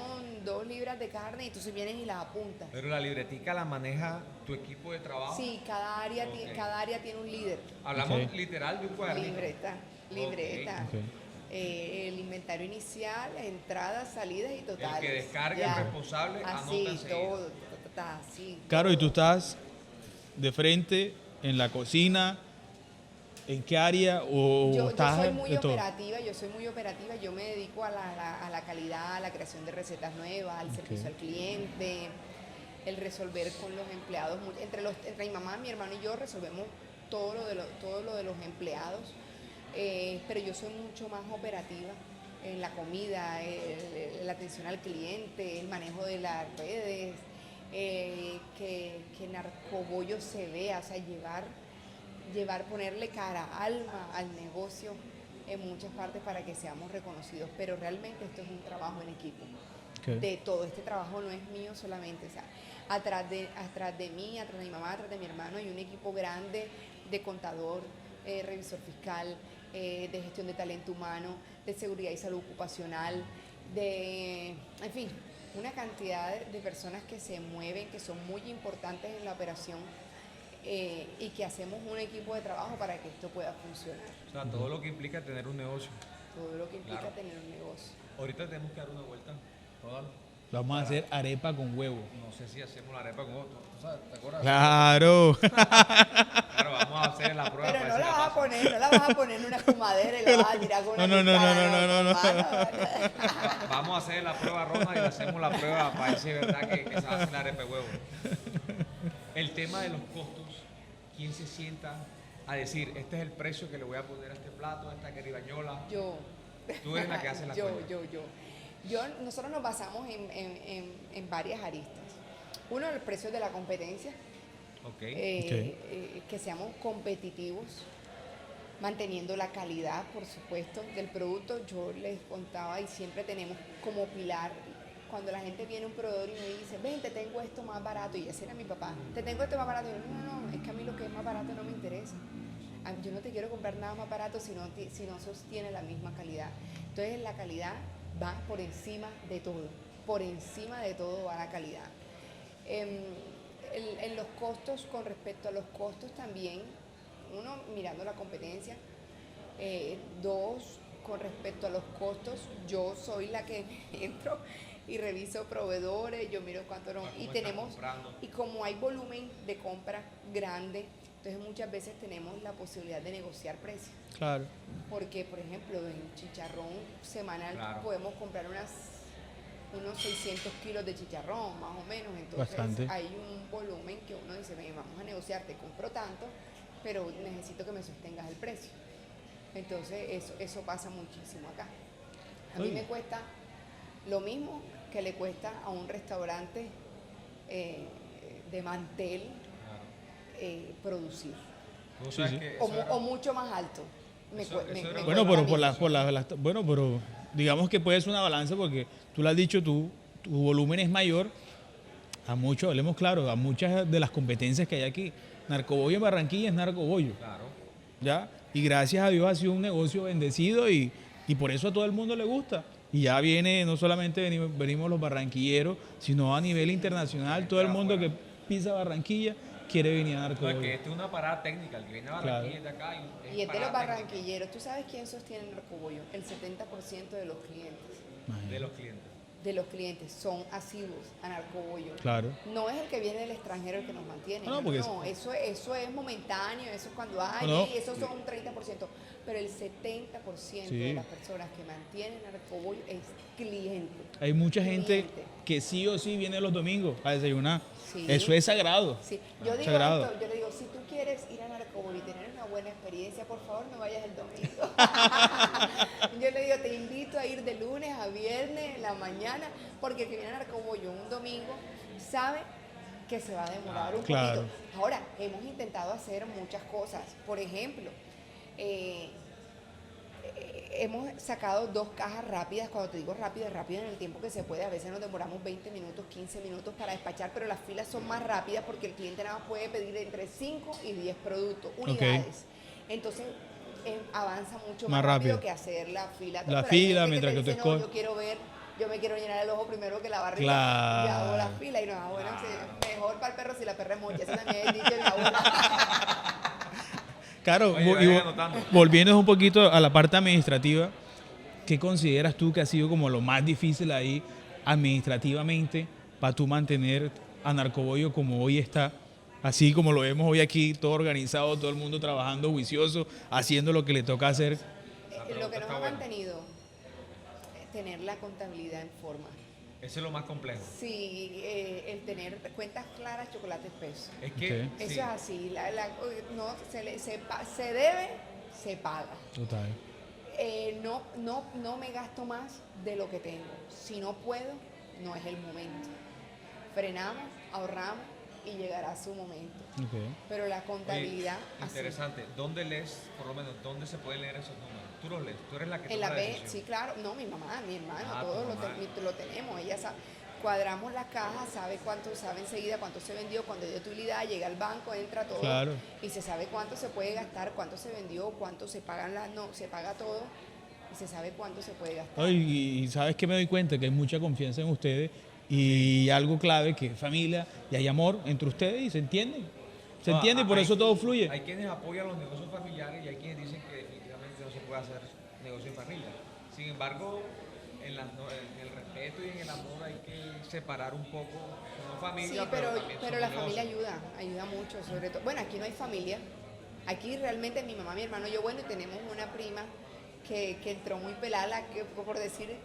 2 libras de carne y tú vienes y las apuntas. Pero la libretica la maneja tu equipo de trabajo. Sí, cada área, Ok. cada área tiene un líder. Hablamos Ok. literal de un cuadernito. Libreta. Ok. El inventario inicial, entradas, salidas y totales. que descargue, Ya. el responsable, así, anota enseguida. todo, así. Claro, y tú todo. estás de frente en la cocina, ¿en qué área? ¿O Yo estás soy muy de todo? operativa, yo me dedico a la calidad, a la creación de recetas nuevas, al servicio al cliente, el resolver con los empleados, entre mi mamá, mi hermano y yo resolvemos todo lo de los empleados, pero yo soy mucho más operativa en la comida, la atención al cliente, el manejo de las redes, que Narcobollo se vea, o sea, ponerle cara, alma al negocio en muchas partes para que seamos reconocidos, pero realmente esto es un trabajo en equipo. Ok. De todo, este trabajo no es mío solamente, o sea, atrás de mí, atrás de mi mamá, atrás de mi hermano hay un equipo grande de contador, revisor fiscal, de gestión de talento humano, de seguridad y salud ocupacional, en fin, una cantidad de personas que se mueven, que son muy importantes en la operación y que hacemos un equipo de trabajo para que esto pueda funcionar. O sea, todo lo que implica tener un negocio. Todo lo que implica Claro. tener un negocio. Ahorita tenemos que dar una vuelta. Rodal. Vamos a hacer arepa con huevo. No sé si hacemos la arepa con otro. ¿Tú sabes? ¿Te acuerdas? Claro. Claro, vamos a hacer la prueba. Pero para no ver la si vas a pasa. poner, no la vas a poner en una espumadera y la vas a tirar con una No, cuchara, no. Vamos a hacer la prueba, Ronald, y le hacemos la prueba para ver si es verdad que se hace la arepa de huevo. El tema de los costos, ¿quién se sienta a decir, este es el precio que le voy a poner a este plato, a esta caribañola? Yo. Tú eres la que hace la cuenta. Nosotros nos basamos en varias aristas. Uno, el precio de la competencia, Ok. que seamos competitivos, manteniendo la calidad, por supuesto, del producto. Yo les contaba y siempre tenemos como pilar, cuando la gente viene a un proveedor y me dice, ven, te tengo esto más barato, y ese era mi papá, te tengo esto más barato. Y yo, no, es que a mí lo que es más barato no me interesa. Yo no te quiero comprar nada más barato si no sostiene la misma calidad. Entonces la calidad va por encima de todo va la calidad. En los costos, con respecto a los costos también, uno, mirando la competencia, dos, con respecto a los costos, yo soy la que entro y reviso proveedores, yo miro cuánto no. ¿Cómo Y están tenemos, comprando? y como hay volumen de compra grande, entonces muchas veces tenemos la posibilidad de negociar precios. Claro. Porque, por ejemplo, en chicharrón semanal Claro. podemos comprar unos 600 kilos de chicharrón, más o menos. Entonces Bastante. hay un volumen que uno dice, "Ven, vamos a negociar, te compro tanto, pero necesito que me sostengas el precio". Entonces eso pasa muchísimo acá. A mí Oye. me cuesta lo mismo que le cuesta a un restaurante de mantel producir. Tú Sí, sabes sí. que O, eso mu- era- o mucho más alto. Eso era- Bueno, cuesta a pero mí. bueno, pero digamos que puede ser una balanza porque tú lo has dicho tú, tu volumen es mayor a mucho, hablemos claro, a muchas de las competencias que hay aquí. Narcobollo en Barranquilla es Narcobollo, Claro. ¿ya? Y gracias a Dios ha sido un negocio bendecido y por eso a todo el mundo le gusta. Y ya viene, no solamente venimos los barranquilleros, sino a nivel internacional, todo el mundo que pisa Barranquilla quiere venir a No, es Narcobollo. que esta es una parada técnica, el que viene a Barranquilla es de acá. Y es de los parada técnica barranquilleros. ¿Tú sabes quién sostiene el Narcobollo? El 70% de los clientes. de los clientes. De los clientes son asiduos a Narcobollo. Claro. No es el que viene del extranjero el que nos mantiene. No, No, porque eso es momentáneo, eso es cuando hay, No. y eso son un 30%. Pero el 70% Sí. de las personas que mantienen Narcobollo es cliente. Hay mucha gente Cliente. que sí o sí viene los domingos a desayunar. Sí. Eso es sagrado. Sí, yo digo Sagrado. esto, yo le digo, si tú quieres ir a Narcobollo y tener una buena experiencia, por favor no vayas el domingo. Yo le digo, te invito a ir de lunes a viernes en la mañana, porque el que viene a Narcobollo un domingo sabe que se va a demorar un Claro. poquito. Ahora, hemos intentado hacer muchas cosas. Por ejemplo, hemos sacado 2 cajas rápidas. Cuando te digo rápido, es rápido en el tiempo que se puede. A veces nos demoramos 20 minutos, 15 minutos para despachar, pero las filas son más rápidas porque el cliente nada más puede pedir entre 5 y 10 productos, unidades. Entonces, avanza mucho Más más rápido rápido. que hacer la fila. La Pero hay fila, gente mientras te que tú dice, "No, escoges". yo quiero ver, yo me quiero llenar el ojo primero que la barriga". Claro. Y hago la fila y no, bueno, mejor para el perro si la perra es mocha. Eso también es dicho de mi abuela. Claro, Oye, vayan anotando. volviendo un poquito a la parte administrativa, ¿qué consideras tú que ha sido como lo más difícil ahí administrativamente para tú mantener a Narcobollo como hoy está? Así como lo vemos hoy aquí, todo organizado, todo el mundo trabajando juicioso, haciendo lo que le toca hacer. Lo que nos está ha buena. mantenido es tener la contabilidad en forma. Ese es lo más complejo. Sí, el tener cuentas claras, chocolate espeso. Es que Ok. Eso sí, es así. No, se debe, se paga. Total. No me gasto más de lo que tengo. Si no puedo, no es el momento. Frenamos, ahorramos y llegará su momento. Pero la oye, contabilidad así. interesante. ¿Dónde lees, por lo menos, dónde se pueden leer esos números? Tú los lees, tú eres la que En toma la la B, decisión. sí, claro. No, mi mamá, mi hermano, Ah, todos tu mamá. lo tenemos. Ella sabe. Cuadramos la caja, sabe enseguida cuánto se vendió, cuando dio utilidad, llega al banco, entra todo. Claro. Y se sabe cuánto se puede gastar, cuánto se vendió, cuánto se pagan se paga todo y se sabe cuánto se puede gastar. Y sabes que me doy cuenta que hay mucha confianza en ustedes y algo clave que es familia y hay amor entre ustedes y se entienden. Se No, entiende y por hay- eso todo fluye. Hay quienes apoyan los negocios familiares y hay quienes dicen que definitivamente no se puede hacer negocio en familia. Sin embargo, en el respeto y en el amor hay que separar un poco, no familia, Sí, pero también son la negocios. familia ayuda mucho, sobre todo. Bueno, aquí no hay familia. Aquí realmente mi mamá, mi hermano, yo, bueno, y tenemos una prima que entró muy pelada, por decir,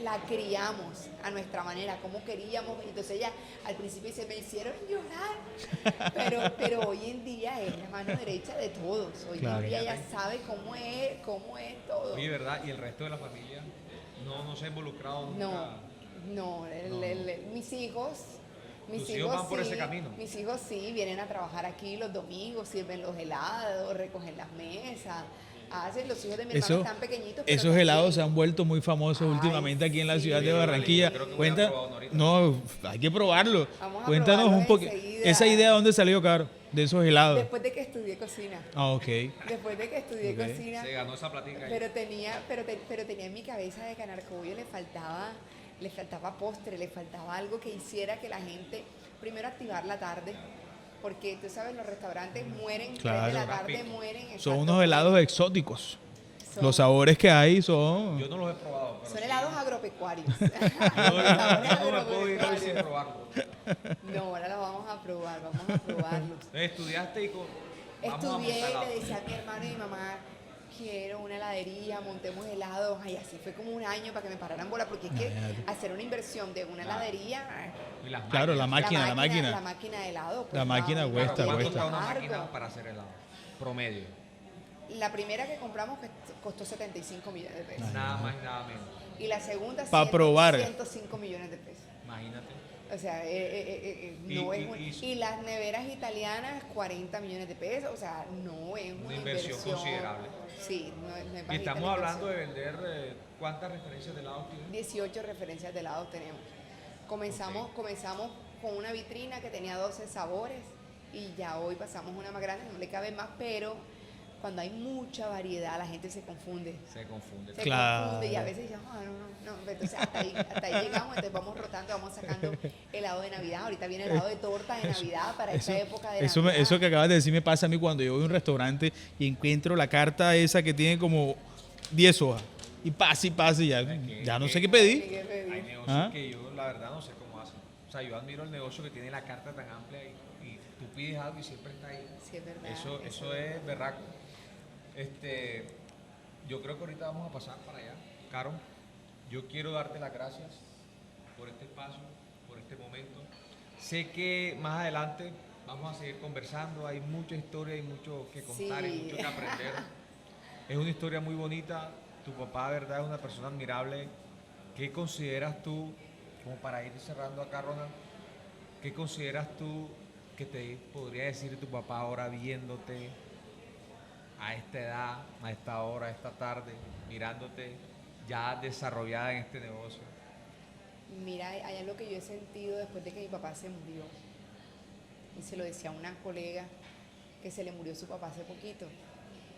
la criamos a nuestra manera, como queríamos. Entonces ella al principio se me hicieron llorar, pero hoy en día es la mano derecha de todos. Hoy Claro. en día ella sabe cómo es todo. Oye, ¿verdad? Y el resto de la familia no se ha involucrado nunca. No, mis hijos. Tus hijos van por ese camino. Mis hijos sí, vienen a trabajar aquí los domingos, sirven los helados, recogen las mesas. Los hijos de mi hermano están pequeñitos. pero Esos también- helados se han vuelto muy famosos Ay, últimamente aquí en la sí. ciudad de Yo Barranquilla. creo que voy a Cuenta, probar uno ahorita. no, hay que probarlo. Vamos a Cuéntanos probarlo un poquito. enseguida. Esa idea, ¿dónde salió, Caro? De esos helados. Después de que estudié cocina. Ah, ok. Después de que estudié Ok. cocina. Se ganó esa platica ahí. Pero tenía en mi cabeza de que a Narcobollo le faltaba postre, le faltaba algo que hiciera que la gente, primero activar la tarde, porque tú sabes, los restaurantes mueren, 3 de la Claro. tarde Rápido. mueren. Son exacto, unos helados exóticos. Los sabores que hay son... Yo no los he probado. Pero Son sí. helados agropecuarios. Yo no me puedo ir hoy sin probarlo. No, ahora los vamos a probar, vamos a probarlos. Estudiaste y vamos a Estudié, montar helado. le decía a mi hermano y mi mamá, quiero una heladería, montemos helados. Ay, así fue como un año para que me pararan bola, porque es que Imagínate. hacer una inversión de una heladería, Y las Claro, la máquinas. máquina. la máquina de helado. pues, La máquina no, cuesta, Claro, ¿cuánto cuesta. está una largo. máquina para hacer helado? Promedio. La primera que compramos costó 75 millones de pesos. Nada más y nada menos. Y la segunda, Pa' probar. 105 millones de pesos. Imagínate. O sea, no Y- es un- y- y las neveras italianas, 40 millones de pesos. O sea, no es una inversión considerable. Sí, no es Y bajita estamos la hablando inversión. de vender, ¿cuántas referencias de helados tienes? 18 referencias de helados tenemos. Comenzamos con una vitrina que tenía 12 sabores y ya hoy pasamos una más grande, no le cabe más, pero cuando hay mucha variedad la gente se confunde. Se confunde. Se Claro. confunde y a veces dicen, no. Entonces hasta ahí llegamos, entonces vamos rotando, vamos sacando helado de Navidad. Ahorita viene helado de torta de Navidad para esta época de Eso, Navidad. eso que acabas de decir me pasa a mí cuando yo voy a un restaurante y encuentro la carta esa que tiene como 10 hojas. Y pase, ya no sé qué Tiene pedir. que pedir. Hay negocios ¿Ah? que yo la verdad no sé cómo hacen. O sea, yo admiro el negocio que tiene la carta tan amplia y tú pides algo y siempre está ahí. Sí, es verdad. Eso es berraco. Yo creo que ahorita vamos a pasar para allá. Caro, yo quiero darte las gracias por este espacio, por este momento. Sé que más adelante vamos a seguir conversando, hay mucha historia, hay mucho que contar, hay Sí. mucho que aprender. Es una historia muy bonita. Tu papá, de verdad, es una persona admirable. ¿Qué consideras tú, como para ir cerrando acá, Ronald, qué consideras tú que te podría decir tu papá ahora viéndote a esta edad, a esta hora, a esta tarde, mirándote ya desarrollada en este negocio? Mira, hay algo que yo he sentido después de que mi papá se murió. Y se lo decía a una colega que se le murió su papá hace poquito.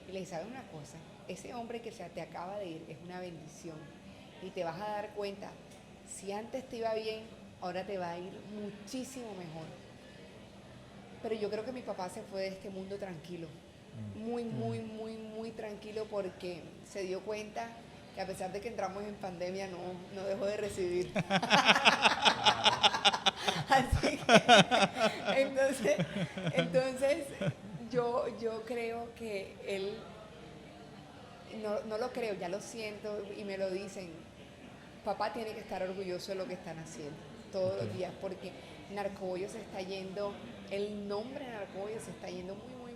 Y le dije, ¿sabes una cosa? Ese hombre que se te acaba de ir es una bendición. Y te vas a dar cuenta, si antes te iba bien, ahora te va a ir muchísimo mejor. Pero yo creo que mi papá se fue de este mundo tranquilo. Muy tranquilo, porque se dio cuenta que a pesar de que entramos en pandemia no dejó de recibir. Así que, entonces yo creo que él, no lo creo, ya lo siento y me lo dicen, papá tiene que estar orgulloso de lo que están haciendo todos los días, porque Narcobollo se está yendo, el nombre de Narcobollo se está yendo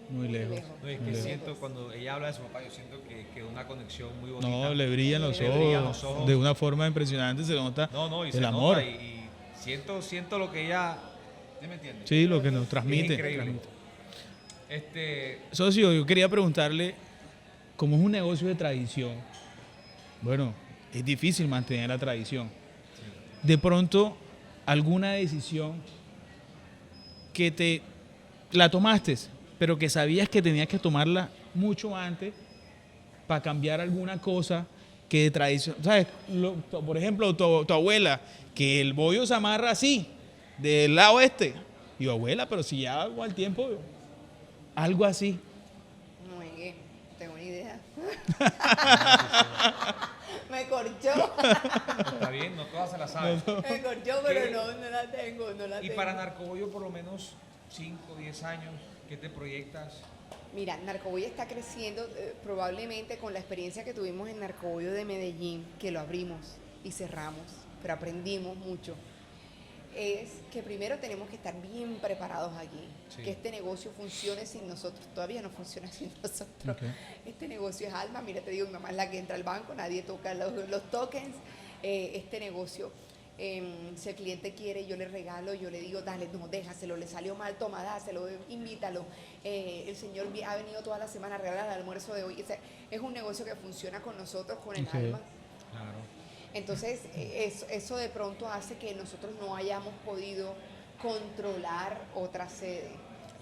muy lejos. No, es Muy que lejos. siento, cuando ella habla de su papá, yo siento que una conexión muy bonita. No, le brillan los Le brillan los ojos ojos. de una forma impresionante, se nota No, y el se amor. nota y siento lo que ella, ¿sí me entiendes? Sí, lo que nos transmite. Es increíble. transmite. Socio, yo quería preguntarle, como es un negocio de tradición, bueno, es difícil mantener la tradición. De pronto, alguna decisión que te la tomaste, pero que sabías que tenías que tomarla mucho antes para cambiar alguna cosa que de tradición, ¿sabes? Por ejemplo, tu abuela, que el bollo se amarra así, del lado este. Y yo, abuela, pero si ya hago al tiempo, algo así. No, no tengo ni idea. Me corchó. Está bien, no todas se la saben. Me corchó, pero no la tengo, Y para Narcobollo, por lo menos 5, 10 años, ¿qué te proyectas? Mira, Narcobollo está creciendo probablemente con la experiencia que tuvimos en Narcobollo de Medellín, que lo abrimos y cerramos, pero aprendimos mucho. Es que primero tenemos que estar bien preparados allí, Sí. que este negocio funcione sin nosotros, todavía no funciona sin nosotros. Okay. Este negocio es alma, mira, te digo, mi mamá es la que entra al banco, nadie toca los tokens, este negocio, si el cliente quiere, yo le regalo, yo le digo, dale, no, déjaselo, le salió mal, toma, dáselo, invítalo, el señor ha venido toda la semana a regalar el almuerzo de hoy, o sea, es un negocio que funciona con nosotros, con el Okay. alma. Claro. Entonces, eso de pronto hace que nosotros no hayamos podido controlar otra sede,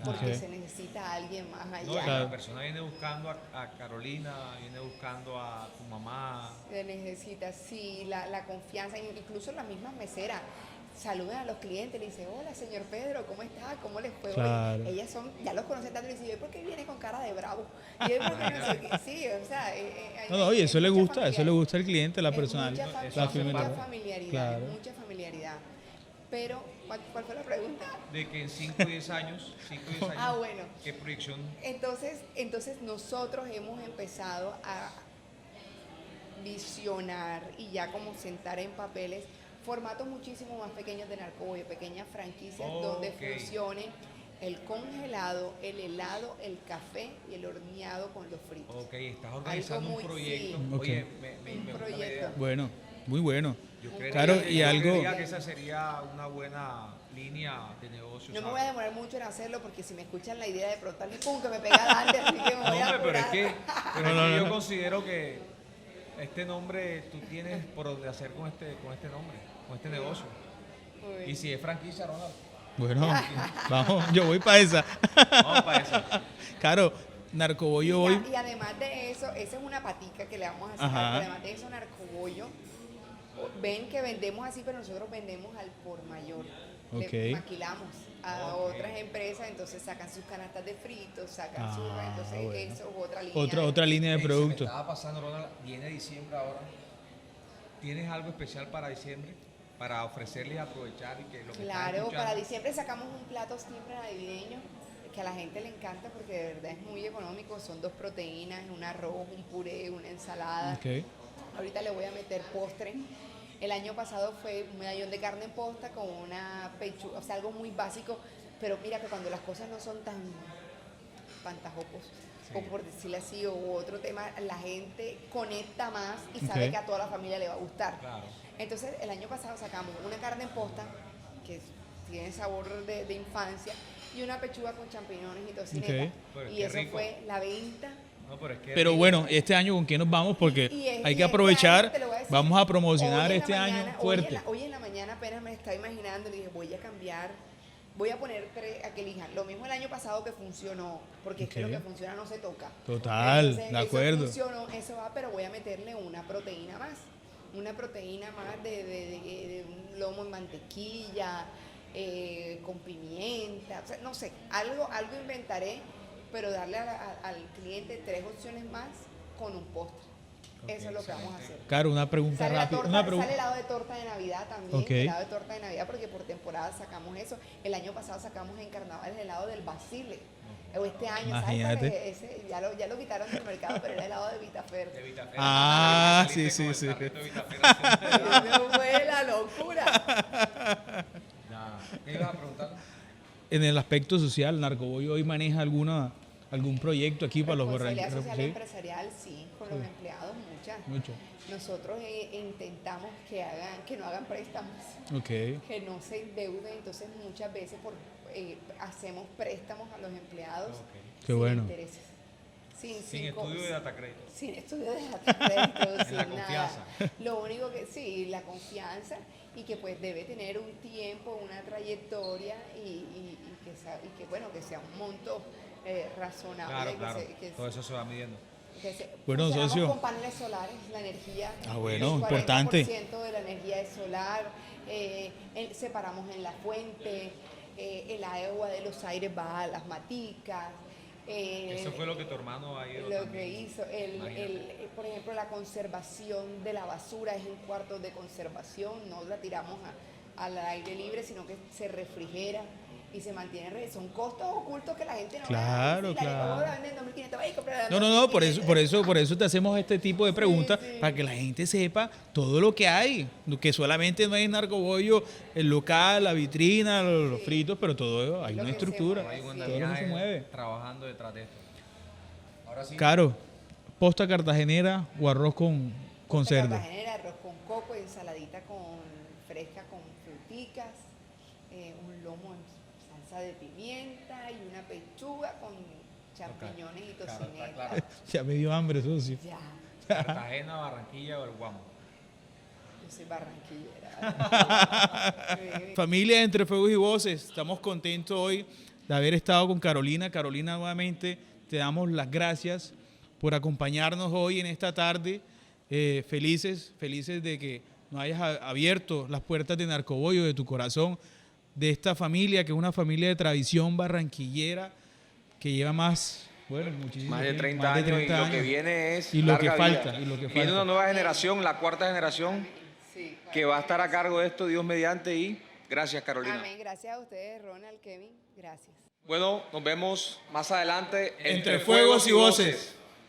porque Okay. se necesita alguien más allá. No, y Claro. la persona viene buscando a Carolina, viene buscando a tu mamá. Se necesita, sí, la confianza, incluso las mismas meseras. saludan a los clientes, le dicen, hola señor Pedro, ¿cómo está? ¿Cómo les fue hoy? Claro. Ellas son, ya los conocen tanto y le dicen, ¿y por qué viene con cara de bravo? Y es porque no sé qué. Sí, o sea, No, y eso le mucha gusta, eso le gusta al cliente, la es personal, mucha, la mucha familiaridad. familiaridad, Claro. es mucha familiaridad. Pero, ¿cuál fue la pregunta? De que en 5 o 10 años, 5 o 10 años, Ah, bueno. ¿qué proyección? Entonces nosotros hemos empezado a visionar y ya como sentar en papeles formatos muchísimo más pequeños de Narcobollo, pequeñas franquicias donde Ok. funcione el congelado, el helado, el café y el horneado con los fritos. Ok, estás organizando Algo un muy- proyecto. sí. Oye, Ok. me Un gusta la proyecto. idea. Bueno, muy bueno. Yo creería, Claro, yo y algo- creería que esa sería una buena línea de negocio. No me ¿sabes? voy a demorar mucho en hacerlo porque si me escuchan la idea de pronto alguien pum que me pega adelante, así que me No, voy a hombre, pero es apurar. que, pero es No, que no, yo no. considero que este nombre tú tienes por hacer con este nombre, con este negocio. Uy. Y si es franquicia, Ronald, Bueno, vamos, yo voy para esa. vamos para eso. Claro, Narcobollo hoy. Y además de eso, esa es una patica que le vamos a hacer. Ajá. Además de eso, Narcobollo, ven que vendemos así, pero nosotros vendemos al por mayor. Ok. Le maquilamos a Ok. otras empresas, entonces sacan sus canastas de fritos, sacan su... Ah, Entonces bueno. eso es otra línea. Otra línea de Ey, se producto. me estaba pasando, Ronald, viene diciembre ahora. ¿Tienes algo especial para diciembre? Para ofrecerles y aprovechar y que lo que están Claro, escuchando- para diciembre sacamos un plato siempre navideño que a la gente le encanta porque de verdad es muy económico. Son 2 proteínas, un arroz, un puré, una ensalada. Ok. Ahorita le voy a meter postre. El año pasado fue un medallón de carne en posta con una pechuga, o sea, algo muy básico. Pero mira que cuando las cosas no son tan pantajopos, Sí. o por decirlo así, o otro tema, la gente conecta más y sabe Ok. que a toda la familia le va a gustar. Claro. Entonces, el año pasado sacamos una carne en posta, que tiene sabor de infancia, y una pechuga con champiñones y tocineta. Ok. Pero Y qué eso rico. fue la venta. No, pero es que Pero bueno, este año con qué nos vamos porque Y hay y que este aprovechar. año, te lo voy a decir, Vamos a hoy promocionar en la este mañana- año fuerte. Hoy en la mañana apenas me estaba imaginando y dije, voy a cambiar, voy a poner 3 a que elijan. Lo mismo el año pasado que funcionó, porque es que lo Ok. que funciona no se toca. Total, Entonces, de acuerdo. Eso funcionó, eso va, pero voy a meterle una proteína más. Una proteína más de un lomo en mantequilla, con pimienta, o sea, no sé, algo inventaré, pero darle al cliente 3 opciones más con un postre. Eso es lo que vamos a hacer. Claro, una pregunta Sale, la rápida. torta, Una sale pregunta. helado de torta de Navidad también, Ok. helado de torta de Navidad porque por temporada sacamos eso. El año pasado sacamos en carnaval el helado del Basile. O este año, Imagínate. ¿sabes? Ese, ya lo quitaron del mercado, pero era helado de Vitafer. De Vitafera. Ah, Saliste sí, con sí, el sí. carrito de Vitafera. Eso fue la locura. Nada. ¿Qué ibas a preguntar? En el aspecto social, Narcobollo hoy maneja algún proyecto aquí para los Responsabilidad barranquilleros. social ¿Sí? empresarial, sí, con los empleados, muchas. Mucho. Nosotros intentamos que no hagan préstamos, Ok. que no se endeuden, entonces muchas veces hacemos préstamos a los empleados Ok. Qué bueno. intereses. Sin estudio de data crédito. Sin estudio de data crédito, sin la nada. confianza. Lo único que sí, la confianza y que pues debe tener un tiempo, una trayectoria y que bueno, que sea un monto razonable. Claro, que claro. se- que Todo eso se va midiendo. Bueno, funcionamos socio. con paneles solares, la energía. Ah, bueno, el 40% importante. de la energía es solar, separamos en la fuente, el agua de los aires va a las maticas. Eso fue lo que tu hermano ha ido Lo que también. hizo, Imagínate. por ejemplo, la conservación de la basura es un cuarto de conservación, no la tiramos al aire libre, sino que se refrigera y se mantiene. Son costos ocultos que la gente no Claro, ve. claro. La venden en 2.500, ay, cómprala en No, por 2.500. eso te hacemos este tipo de preguntas, sí. para que la gente sepa todo lo que hay, que solamente no es Narcobollo, el local, la vitrina, los Sí. fritos, pero todo hay Lo una que se estructura, mueve, Hay un sí. todo lo que se andamiaje mueve. trabajando detrás de esto. Ahora sí. Caro, posta cartagenera o arroz con cerdo. Cartagenera, arroz con coco, ensaladita fresca con fruticas, un lomo en salsa de pimienta y una pechuga con champiñones y Claro, está tocineta. claro. Ya me dio hambre, socio. Ya, Cartagena, Barranquilla o el Guamo. yo soy barranquillera. Sí. Familia Entre Fuegos y Voces, estamos contentos hoy de haber estado con Carolina. Carolina, nuevamente te damos las gracias por acompañarnos hoy en esta tarde. Felices de que nos hayas abierto las puertas de Narcobollo, de tu corazón, de esta familia, que es una familia de tradición barranquillera, que lleva muchísimo Más de tiempo, 30 más de años, 30 y lo que años. viene es Y lo que larga vida. falta, y lo que Viene falta. una nueva generación, la cuarta generación, Sí. que va a estar a cargo de esto, Dios mediante, y gracias, Carolina. Amén. Gracias a ustedes, Ronald, Kevin. Gracias. Bueno, nos vemos más adelante Entre fuegos y voces.